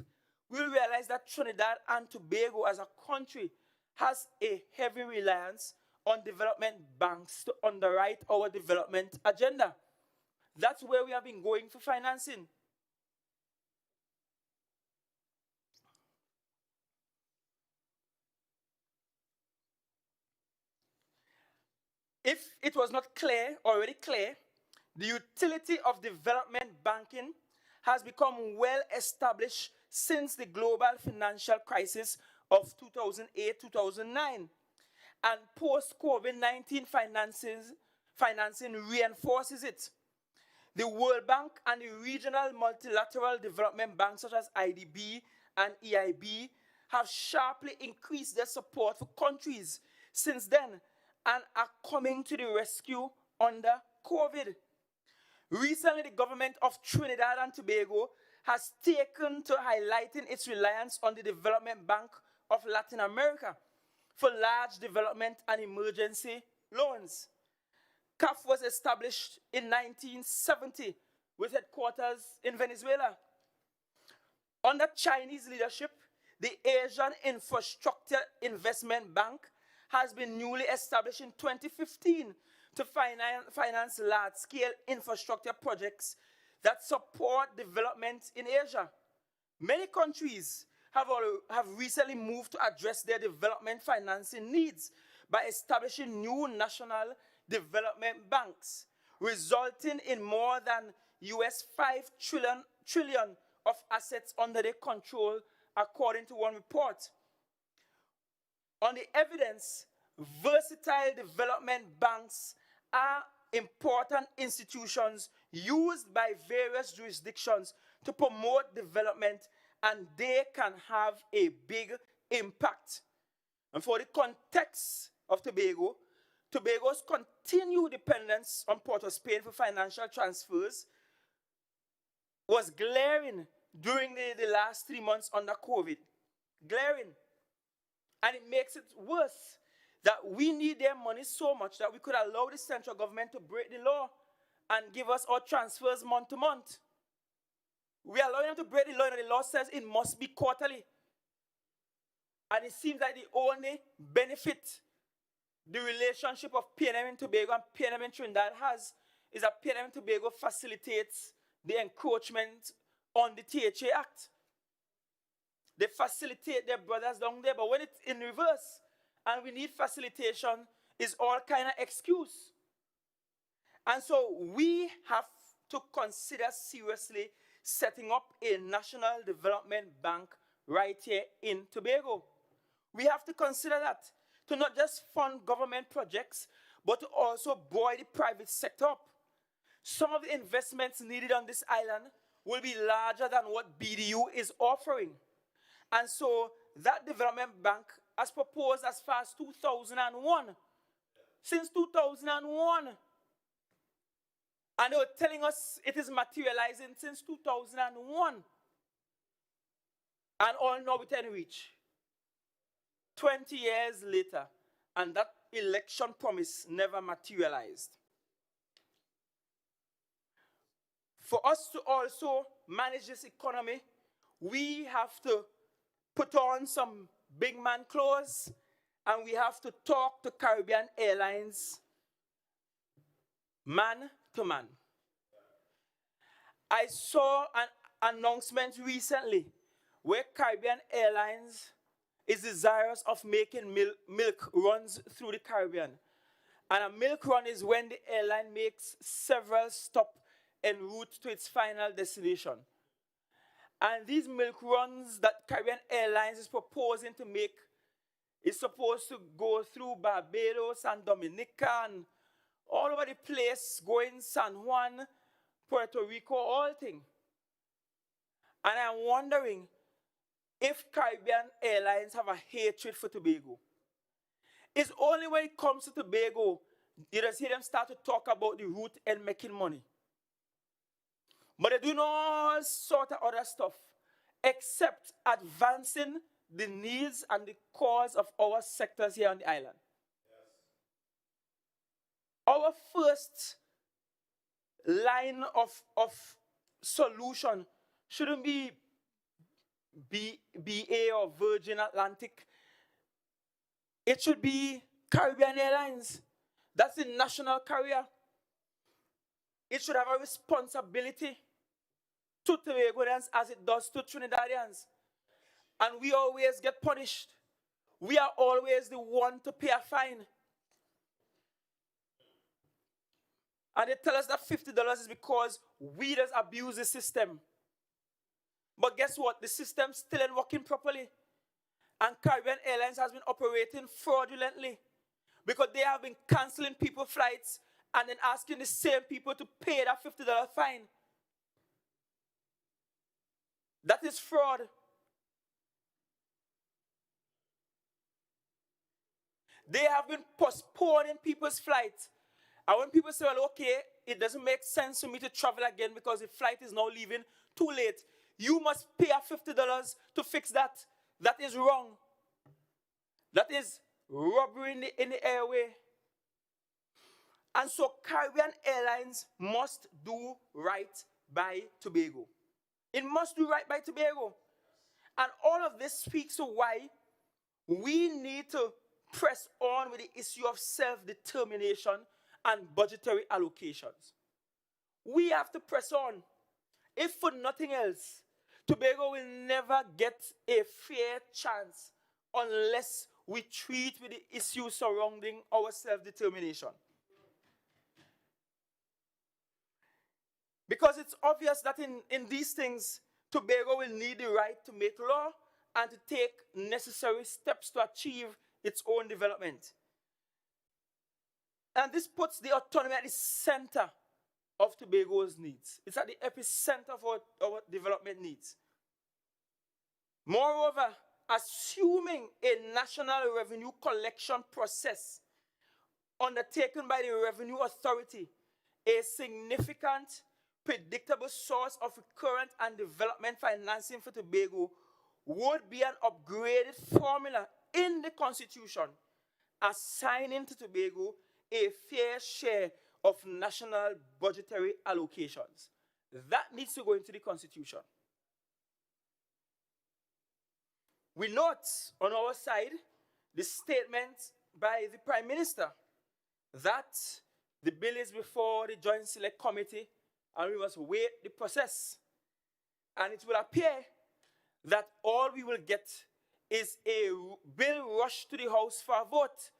we'll realize that Trinidad and Tobago as a country has a heavy reliance on development banks to underwrite our development agenda. That's where we have been going for financing. If it was not clear, already clear, the utility of development banking has become well established since the global financial crisis of 2008-2009. And post-COVID-19 financing reinforces it. The World Bank and the regional multilateral development banks such as IDB and EIB have sharply increased their support for countries since then and are coming to the rescue under COVID. Recently, the government of Trinidad and Tobago has taken to highlighting its reliance on the Development Bank of Latin America for large development and emergency loans. CAF was established in 1970 with headquarters in Venezuela. Under Chinese leadership, the Asian Infrastructure Investment Bank has been newly established in 2015 to finance large-scale infrastructure projects that support development in Asia. Many countries have recently moved to address their development financing needs by establishing new national development banks, resulting in more than $5 trillion of assets under their control, according to one report. On the evidence, versatile development banks are important institutions used by various jurisdictions to promote development, and they can have a big impact. And for the context of Tobago, Tobago's continued dependence on Port of Spain for financial transfers was glaring during the last 3 months under COVID. Glaring. And it makes it worse that we need their money so much that we could allow the central government to break the law and give us our transfers month to month. We allow them to break the law, and the law says it must be quarterly. And it seems like the only benefit the relationship of PNM and Tobago and PNM and Trinidad has is that PNM and Tobago facilitates the encroachment on the THA Act. They facilitate their brothers down there, but when it's in reverse and we need facilitation, is all kind of excuse. And so we have to consider seriously setting up a national development bank right here in Tobago. We have to consider that, to not just fund government projects, but to also buoy the private sector up. Some of the investments needed on this island will be larger than what BDU is offering. And so that development bank has proposed as far as 2001. Since 2001. And they were telling us it is materializing since 2001. And all now within reach. 20 years later, and that election promise never materialized. For us to also manage this economy, we have to put on some big man clothes, and we have to talk to Caribbean Airlines man to man. I saw an announcement recently where Caribbean Airlines is desirous of making milk runs through the Caribbean. And a milk run is when the airline makes several stops en route to its final destination. And these milk runs that Caribbean Airlines is proposing to make is supposed to go through Barbados and Dominica and all over the place, going San Juan, Puerto Rico, all things. And I'm wondering if Caribbean Airlines have a hatred for Tobago. It's only when it comes to Tobago, you just hear them start to talk about the route and making money. But they're doing all sort of other stuff, except advancing the needs and the cause of our sectors here on the island. Yes. Our first line of solution shouldn't be BA or Virgin Atlantic. It should be Caribbean Airlines. That's the national carrier. It should have a responsibility to Tobagonians as it does to Trinidadians. And we always get punished. We are always the one to pay a fine. And they tell us that $50 is because we just abuse the system. But guess what? The system still ain't working properly. And Caribbean Airlines has been operating fraudulently because they have been canceling people's flights and then asking the same people to pay that $50 fine. That is fraud. They have been postponing people's flights. And when people say, well, okay, it doesn't make sense for me to travel again because the flight is now leaving too late, you must pay $50 to fix that. That is wrong. That is robbery in the airway. And so Caribbean Airlines must do right by Tobago. It must do right by Tobago. And all of this speaks to why we need to press on with the issue of self-determination and budgetary allocations. We have to press on. If for nothing else, Tobago will never get a fair chance unless we treat with the issues surrounding our self-determination. Because it's obvious that in these things, Tobago will need the right to make law and to take necessary steps to achieve its own development. And this puts the autonomy at the center of Tobago's needs. It's at the epicenter of our development needs. Moreover, assuming a national revenue collection process undertaken by the Revenue Authority, a significant, predictable source of recurrent and development financing for Tobago would be an upgraded formula in the Constitution, assigning to Tobago a fair share of national budgetary allocations. That needs to go into the Constitution. We note on our side the statement by the Prime Minister that the bill is before the Joint Select Committee and we must wait the process. And it will appear that all we will get is a bill rushed to the House for a vote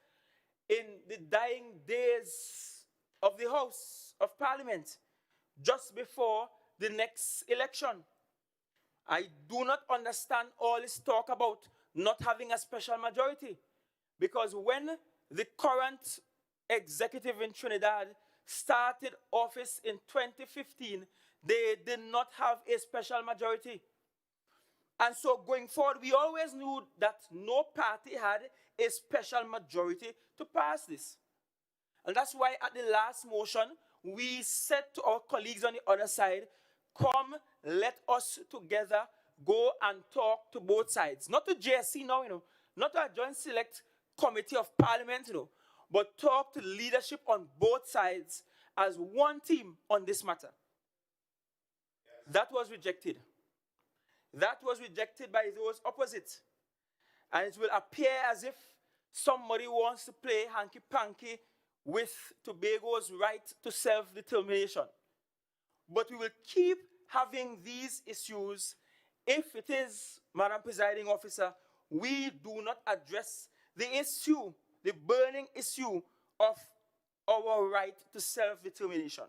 in the dying days of the House of Parliament, just before the next election. I do not understand all this talk about not having a special majority, because when the current executive in Trinidad started office in 2015, they did not have a special majority. And so going forward, we always knew that no party had a special majority to pass this. And that's why at the last motion, we said to our colleagues on the other side, come, let us together go and talk to both sides. Not to JSC now, not to a joint select committee of parliament, but talk to leadership on both sides as one team on this matter. Yes. That was rejected. That was rejected by those opposite. And it will appear as if somebody wants to play hanky-panky with Tobago's right to self-determination. But we will keep having these issues if it is, Madam Presiding Officer, we do not address the issue, the burning issue of our right to self-determination.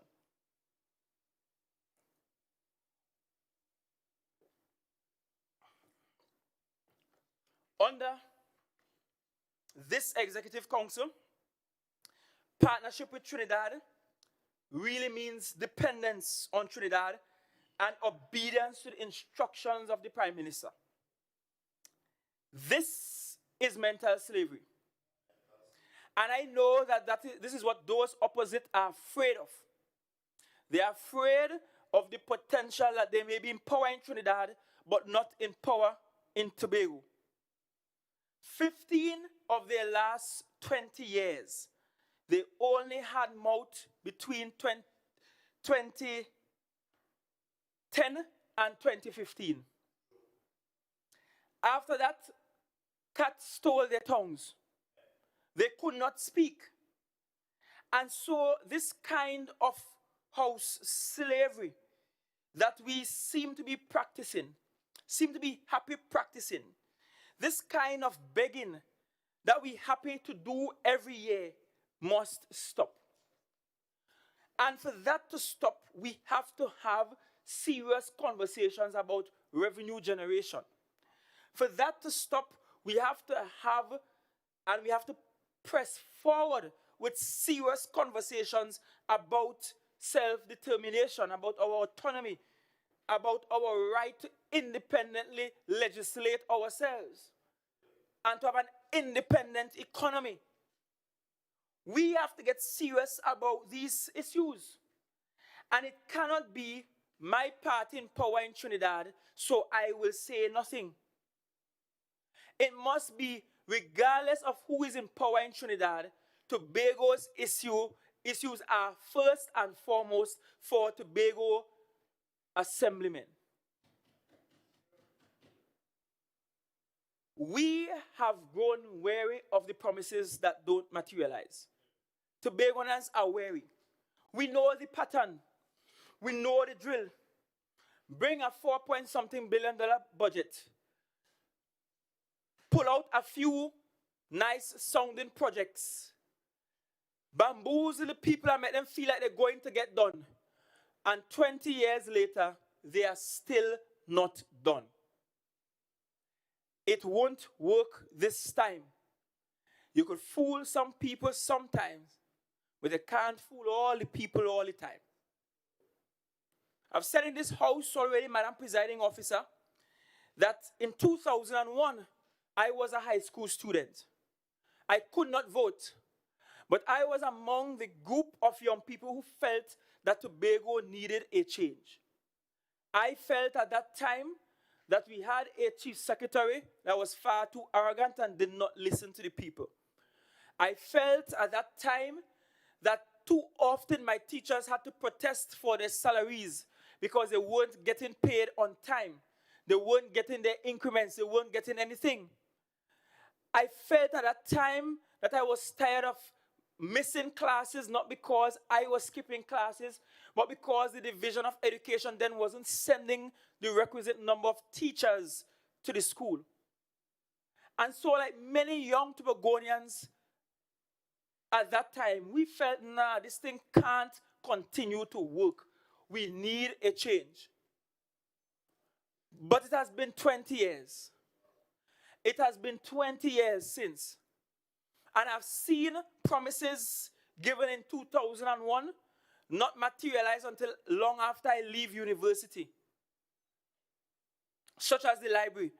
Under this Executive Council, partnership with Trinidad really means dependence on Trinidad and obedience to the instructions of the Prime Minister. This is mental slavery. And I know that this is what those opposite are afraid of. They are afraid of the potential that they may be in power in Trinidad, but not in power in Tobago. 15 of their last 20 years, they only had mouth between 2010 and 2015. After that, cats stole their tongues. They could not speak. And so this kind of house slavery that we seem to be practicing, seem to be happy practicing, this kind of begging that we happy to do every year must stop. And for that to stop, we have to have serious conversations about revenue generation. For that to stop, we have to have, and we have to press forward with serious conversations about self-determination, about our autonomy, about our right to independently legislate ourselves, and to have an independent economy. We have to get serious about these issues. And it cannot be my party in power in Trinidad, so I will say nothing. It must be, regardless of who is in power in Trinidad, Tobago's issues are first and foremost for Tobago assemblymen. We have grown weary of the promises that don't materialize. Tobagoans are weary. We know the pattern. We know the drill. Bring a $4-point-something billion budget. Pull out a few nice sounding projects. Bamboozle the people and make them feel like they're going to get done. And 20 years later, they are still not done. It won't work this time. You could fool some people sometimes, but you can't fool all the people all the time. I've said in this house already, Madam Presiding Officer, that in 2001, I was a high school student. I could not vote, but I was among the group of young people who felt that Tobago needed a change. I felt at that time that we had a chief secretary that was far too arrogant and did not listen to the people. I felt at that time that too often my teachers had to protest for their salaries because they weren't getting paid on time. They weren't getting their increments. They weren't getting anything. I felt at that time that I was tired of missing classes, not because I was skipping classes, but because the Division of Education then wasn't sending the requisite number of teachers to the school. And so, like many young Tobagonians at that time, we felt, nah, this thing can't continue to work. We need a change. But it has been 20 years. It has been 20 years since. And I've seen promises given in 2001 not materialize until long after I leave university, such as the library,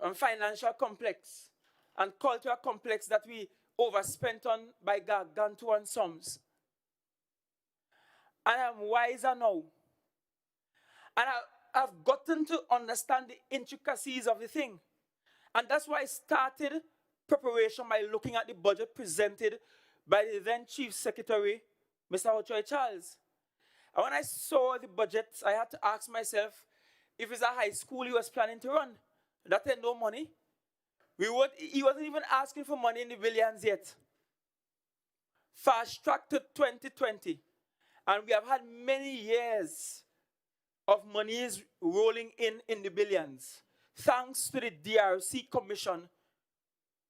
and financial complex, and cultural complex that we overspent on by gargantuan sums. And I'm wiser now. And I've gotten to understand the intricacies of the thing. And that's why I started preparation by looking at the budget presented by the then Chief Secretary, Mr. Ochoy Charles. And when I saw the budget, I had to ask myself if it's a high school he was planning to run. That had no money. He wasn't even asking for money in the billions yet. Fast track to 2020. And we have had many years of monies rolling in the billions, thanks to the DRC Commission,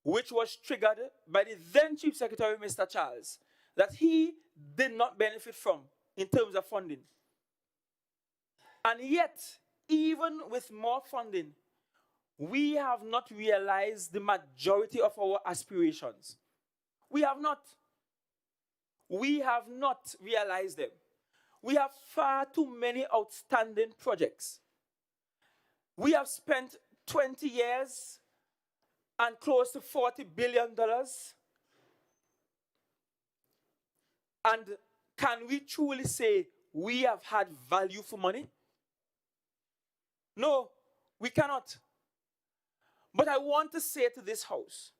which was triggered by the then Chief Secretary, Mr. Charles, that he did not benefit from in terms of funding. And yet, even with more funding, we have not realized the majority of our aspirations. We have not. We have not realized them. We have far too many outstanding projects. We have spent 20 years and close to $40 billion. And can we truly say we have had value for money? No, we cannot. But I want to say to this house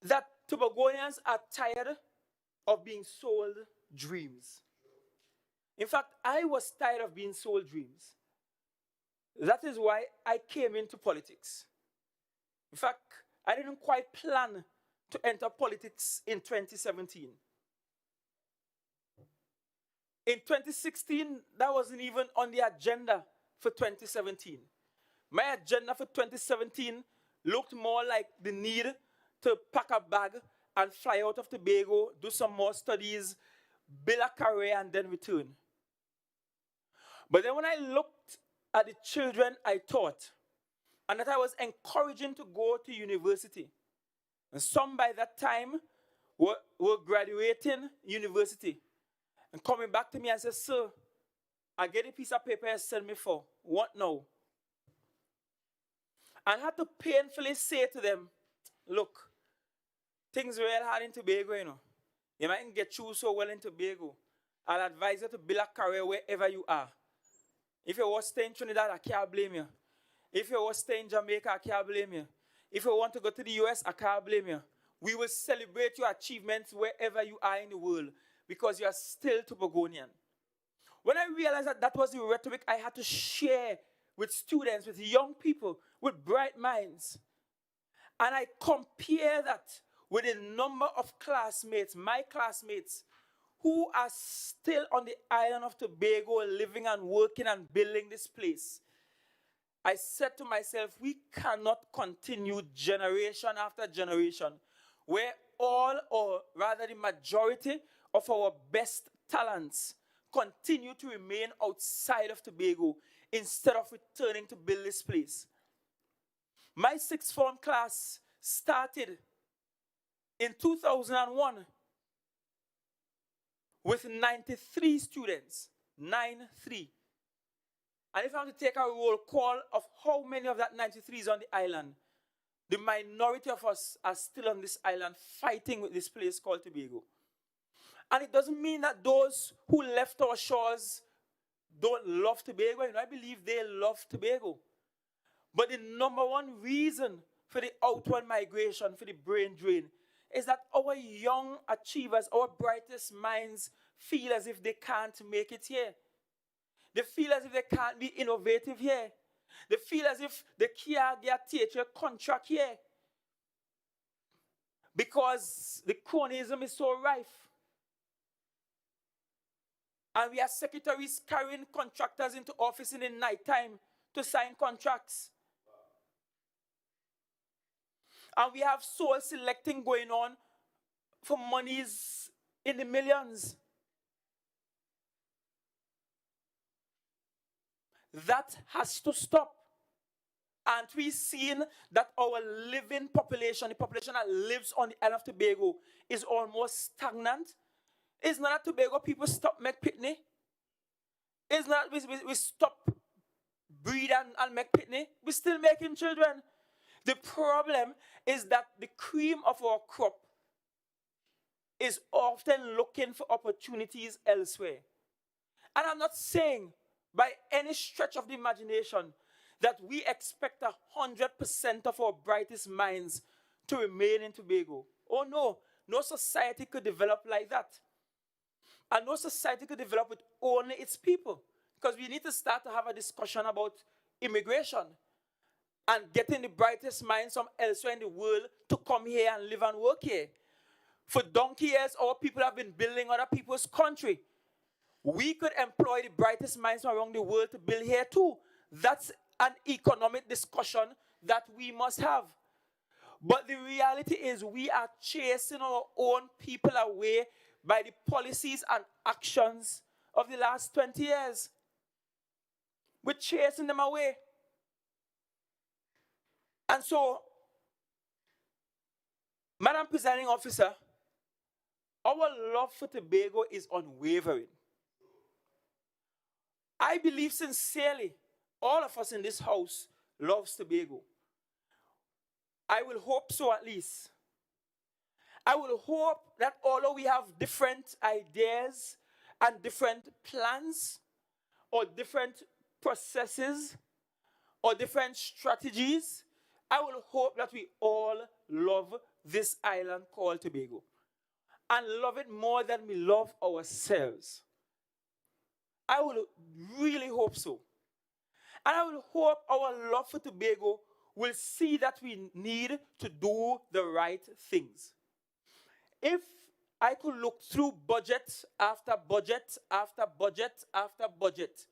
that Tobagonians are tired of being sold dreams. In fact, I was tired of being sold dreams. That is why I came into politics. In fact, I didn't quite plan to enter politics in 2017. In 2016, that wasn't even on the agenda for 2017. My agenda for 2017 looked more like the need to pack a bag and fly out of Tobago, do some more studies, build a career, and then return. But then when I looked at the children I taught, and that I was encouraging to go to university, and some by that time were graduating university, and coming back to me and said, "Sir, I get a piece of paper you sent me for. What now?" And I had to painfully say to them, "Look, things are real hard in Tobago, you know. You mightn't get through so well in Tobago. I'll advise you to build a career wherever you are. If you want to stay in Trinidad, I can't blame you. If you want to stay in Jamaica, I can't blame you. If you want to go to the US, I can't blame you. We will celebrate your achievements wherever you are in the world because you are still Tobagonian." When I realized that that was the rhetoric I had to share with students, with young people, with bright minds, and I compare that with a number of classmates, my classmates, who are still on the island of Tobago, living and working and building this place, I said to myself, we cannot continue generation after generation where all, or rather the majority of our best talents continue to remain outside of Tobago instead of returning to build this place. My sixth form class started in 2001 with 93 students, 9-3. And if I want to take a roll call of how many of that 93 is on the island, the minority of us are still on this island fighting with this place called Tobago. And it doesn't mean that those who left our shores don't love Tobago. You know, I believe they love Tobago. But the number one reason for the outward migration, for the brain drain, is that our young achievers, our brightest minds, feel as if they can't make it here. They feel as if they can't be innovative here. They feel as if they can't get a teacher contract here. Because the cronyism is so rife. And we have secretaries carrying contractors into office in the night time to sign contracts. And we have soul selecting going on for monies in the millions. That has to stop. And we've seen that our living population, the population that lives on the island of Tobago, is almost stagnant. It's not that Tobago people stop make pitney. It's not we stop breed and make pitney. We're still making children. The problem is that the cream of our crop is often looking for opportunities elsewhere. And I'm not saying by any stretch of the imagination that we expect 100% of our brightest minds to remain in Tobago. Oh no, no society could develop like that. And no society could develop with only its people. Because we need to start to have a discussion about immigration and getting the brightest minds from elsewhere in the world to come here and live and work here. For donkey years, our people have been building other people's country. We could employ the brightest minds from around the world to build here too. That's an economic discussion that we must have. But the reality is we are chasing our own people away by the policies and actions of the last 20 years. We're chasing them away. And so, Madam Presiding Officer, our love for Tobago is unwavering. I believe sincerely all of us in this house loves Tobago. I will hope so at least. I will hope that although we have different ideas and different plans or different processes or different strategies, I will hope that we all love this island called Tobago and love it more than we love ourselves. I will really hope so. And I will hope our love for Tobago will see that we need to do the right things. If I could look through budget after budget after budget after budget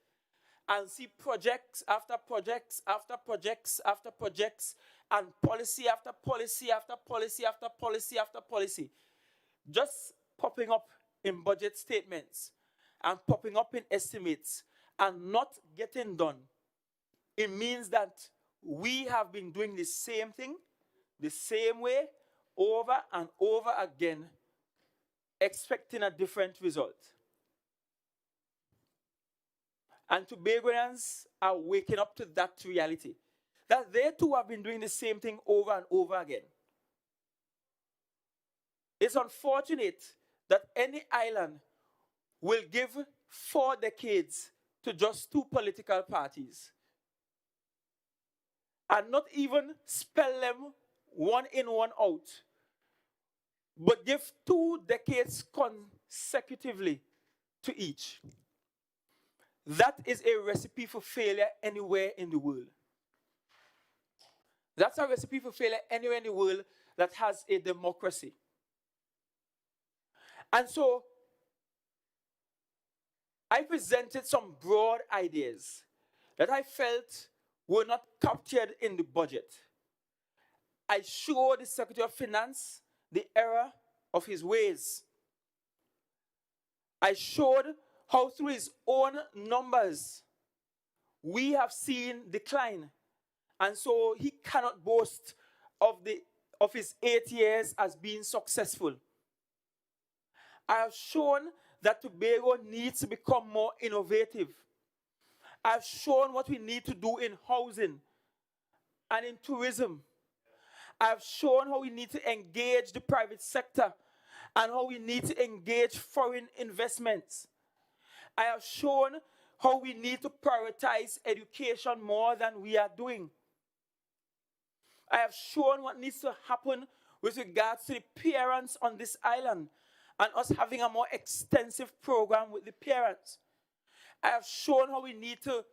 and see projects after projects after projects after projects and policy after policy after policy after policy after policy just popping up in budget statements and popping up in estimates and not getting done, it means that we have been doing the same thing, the same way, over and over again, expecting a different result. And Tobagoans are waking up to that reality, that they too have been doing the same thing over and over again. It's unfortunate that any island will give 4 decades to just 2 political parties and not even spell them one in, one out, but give 2 decades consecutively to each. That is a recipe for failure anywhere in the world. That's a recipe for failure anywhere in the world that has a democracy. And so, I presented some broad ideas that I felt were not captured in the budget. I showed the Secretary of Finance the error of his ways. I showed how through his own numbers we have seen decline. And so he cannot boast of his 8 years as being successful. I have shown that Tobago needs to become more innovative. I've shown what we need to do in housing and in tourism. I've shown how we need to engage the private sector and how we need to engage foreign investments. I have shown how we need to prioritize education more than we are doing. I have shown what needs to happen with regards to the parents on this island and us having a more extensive program with the parents. I have shown how we need to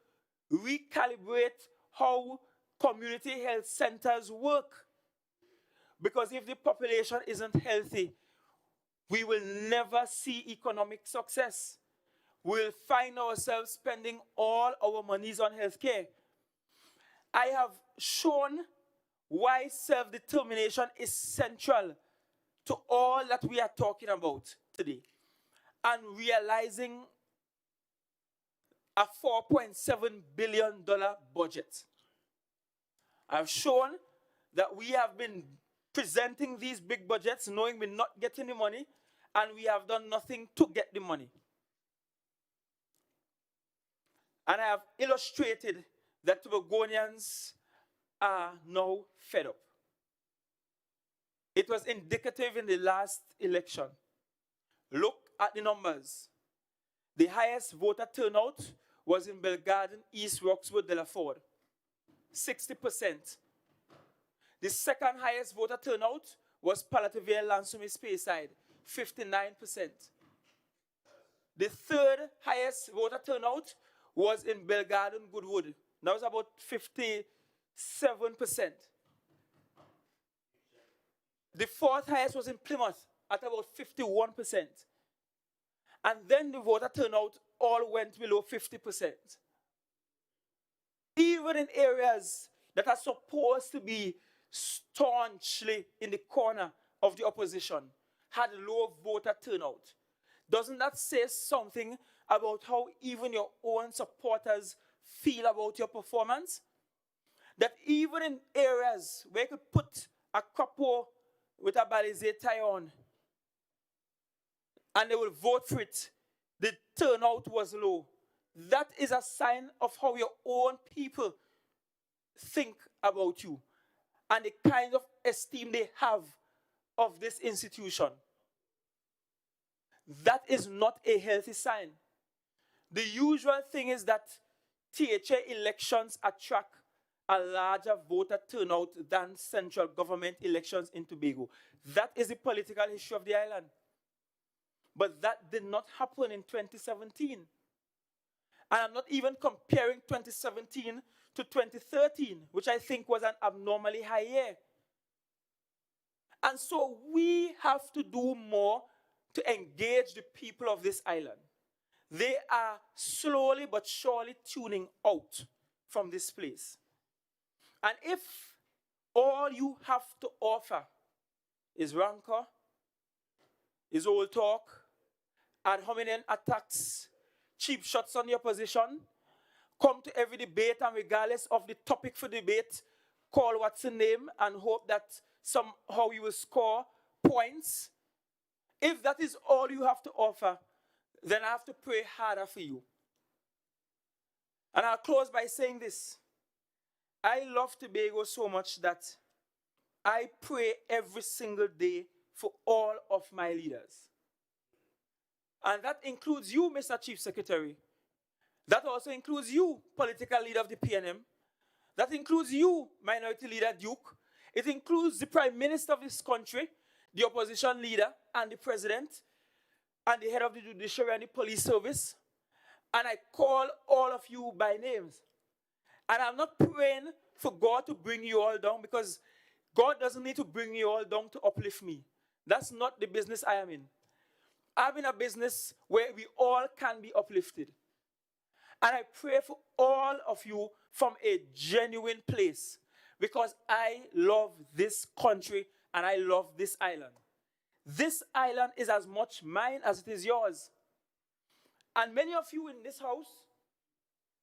recalibrate how community health centers work. Because if the population isn't healthy, we will never see economic success. We'll find ourselves spending all our monies on healthcare. I have shown why self-determination is central to all that we are talking about today. And realizing a $4.7 billion budget. I've shown that we have been presenting these big budgets knowing we're not getting the money and we have done nothing to get the money. And I have illustrated that Tobagonians are now fed up. It was indicative in the last election. Look at the numbers. The highest voter turnout was in Belgarden, East Roxwood, Delaford, 60%. The second highest voter turnout was Palativale, Lansome, Speyside, 59%. The third highest voter turnout was in Belgarden, Goodwood. That was about 57%. The fourth highest was in Plymouth at about 51%. And then the voter turnout all went below 50%. Even in areas that are supposed to be staunchly in the corner of the opposition, had low voter turnout. Doesn't that say something about how even your own supporters feel about your performance? That even in areas where you could put a couple with a balisé tie on and they will vote for it, the turnout was low. That is a sign of how your own people think about you and the kind of esteem they have of this institution. That is not a healthy sign. The usual thing is that THA elections attract a larger voter turnout than central government elections in Tobago. That is the political history of the island. But that did not happen in 2017. And I'm not even comparing 2017 to 2013, which I think was an abnormally high year. And so we have to do more to engage the people of this island. They are slowly but surely tuning out from this place. And if all you have to offer is rancor, is old talk, ad hominem attacks, cheap shots on the opposition, come to every debate and regardless of the topic for debate, call what's the name and hope that somehow you will score points. If that is all you have to offer, then I have to pray harder for you. And I'll close by saying this. I love Tobago so much that I pray every single day for all of my leaders. And that includes you, Mr. Chief Secretary. That also includes you, political leader of the PNM. That includes you, Minority Leader Duke. It includes the Prime Minister of this country, the opposition leader, and the President, and the head of the Judiciary and the Police Service. And I call all of you by names. And I'm not praying for God to bring you all down, because God doesn't need to bring you all down to uplift me. That's not the business I am in. I'm in a business where we all can be uplifted. And I pray for all of you from a genuine place, because I love this country and I love this island. This island is as much mine as it is yours. And many of you in this house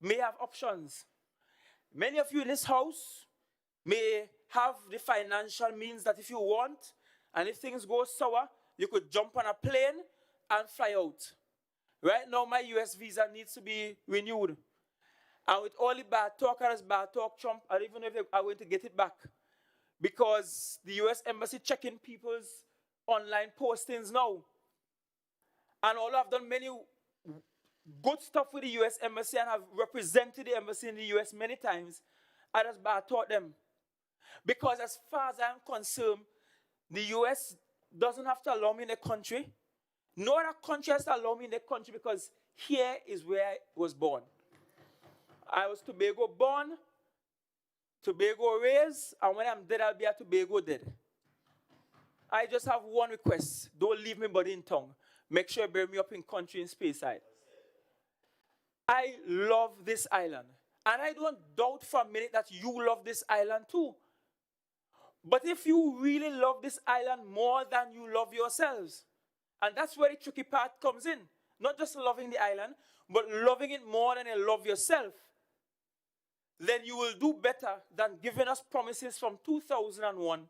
may have options. Many of you in this house may have the financial means that if you want, and if things go sour, you could jump on a plane and fly out. Right now, my US visa needs to be renewed. And with all the bad talkers, bad talk Trump, I don't even know if I'm going to get it back. Because the US Embassy checking people's online postings now. And although I've done many good stuff with the US Embassy and have represented the embassy in the US many times, I just bad taught them. Because as far as I'm concerned, the US doesn't have to allow me in the country. No other country has to allow me in the country, because here is where I was born. I was Tobago born, Tobago raised, and when I'm dead, I'll be a Tobago dead. I just have one request. Don't leave me body in tongue. Make sure you bury me up in country in Speyside. I love this island. And I don't doubt for a minute that you love this island too. But if you really love this island more than you love yourselves, and that's where the tricky part comes in. Not just loving the island, but loving it more than you love yourself. Then you will do better than giving us promises from 2001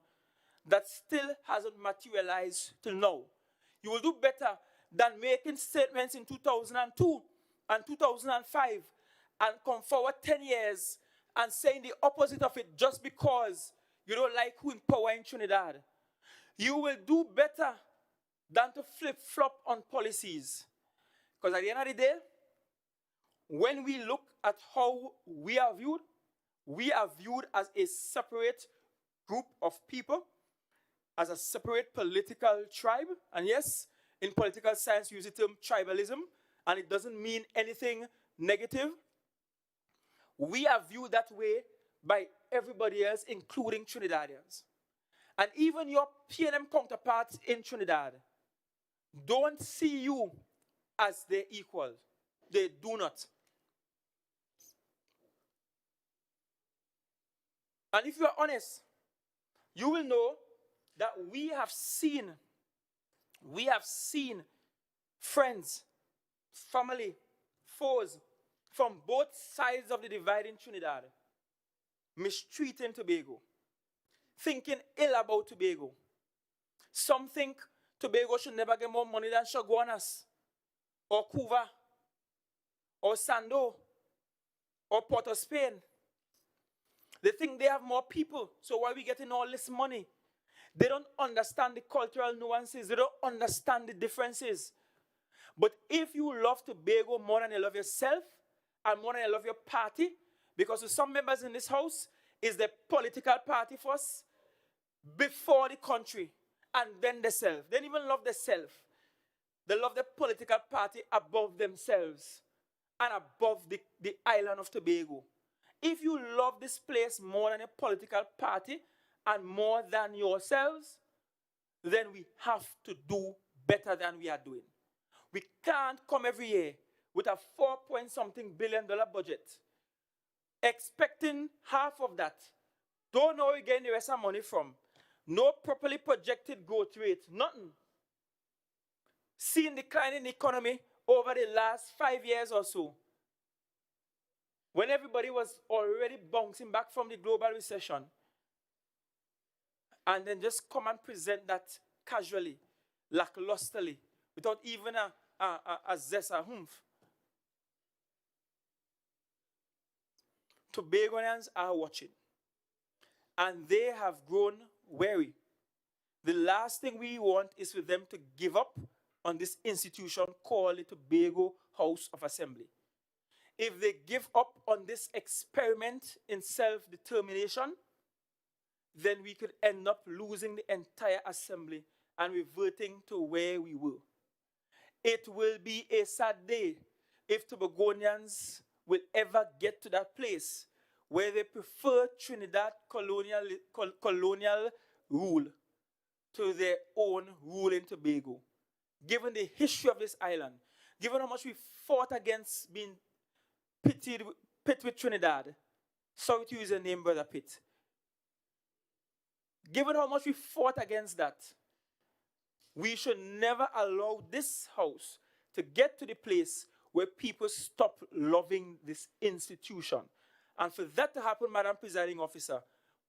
that still hasn't materialized till now. You will do better than making statements in 2002 and 2005 and come forward 10 years and saying the opposite of it just because you don't like who in power in Trinidad. You will do better than to flip-flop on policies. Because at the end of the day, when we look at how we are viewed as a separate group of people, as a separate political tribe. And yes, in political science, we use the term tribalism, and it doesn't mean anything negative. We are viewed that way by everybody else, including Trinidadians. And even your PNM counterparts in Trinidad don't see you as their equal. They do not. And if you are honest, you will know that we have seen friends, family, foes from both sides of the divide in Trinidad mistreating Tobago, thinking ill about Tobago. Some think Tobago should never get more money than Chaguanas, or Cuba, or Sando, or Port of Spain. They think they have more people, so why are we getting all this money? They don't understand the cultural nuances. They don't understand the differences. But if you love Tobago more than you love yourself and more than you love your party, because to some members in this house, is the political party first, before the country, and then the self. They don't even love the self. They love the political party above themselves and above the island of Tobago. If you love this place more than a political party and more than yourselves, then we have to do better than we are doing. We can't come every year with a $4-point-something billion budget, expecting half of that. Don't know where we're getting the rest of the money from. No properly projected growth rate, nothing. Seeing decline in the economy over the last 5 years or so, when everybody was already bouncing back from the global recession, and then just come and present that casually, lacklusterly, without even a zest, a humph. Tobagonians are watching, and they have grown weary. The last thing we want is for them to give up on this institution called the Tobago House of Assembly. If they give up on this experiment in self-determination, then we could end up losing the entire assembly and reverting to where we were. It will be a sad day if Tobagonians will ever get to that place where they prefer Trinidad colonial rule to their own rule in Tobago. Given the history of this island, given how much we fought against being pit with Trinidad. Sorry to use your name, Brother Pitt. Given how much we fought against that, we should never allow this house to get to the place where people stop loving this institution. And for that to happen, Madam Presiding Officer,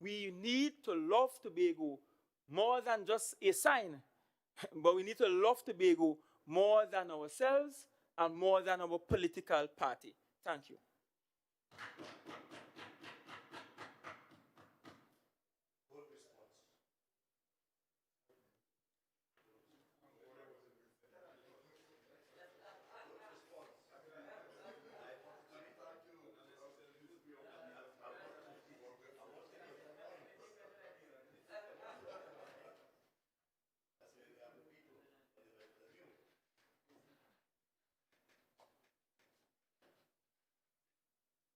we need to love Tobago more than just a sign, but we need to love Tobago more than ourselves and more than our political party. Thank you.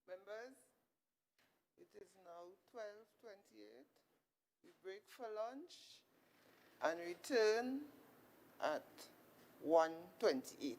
Members, it is now 12:28. We break for lunch and return at 1:28.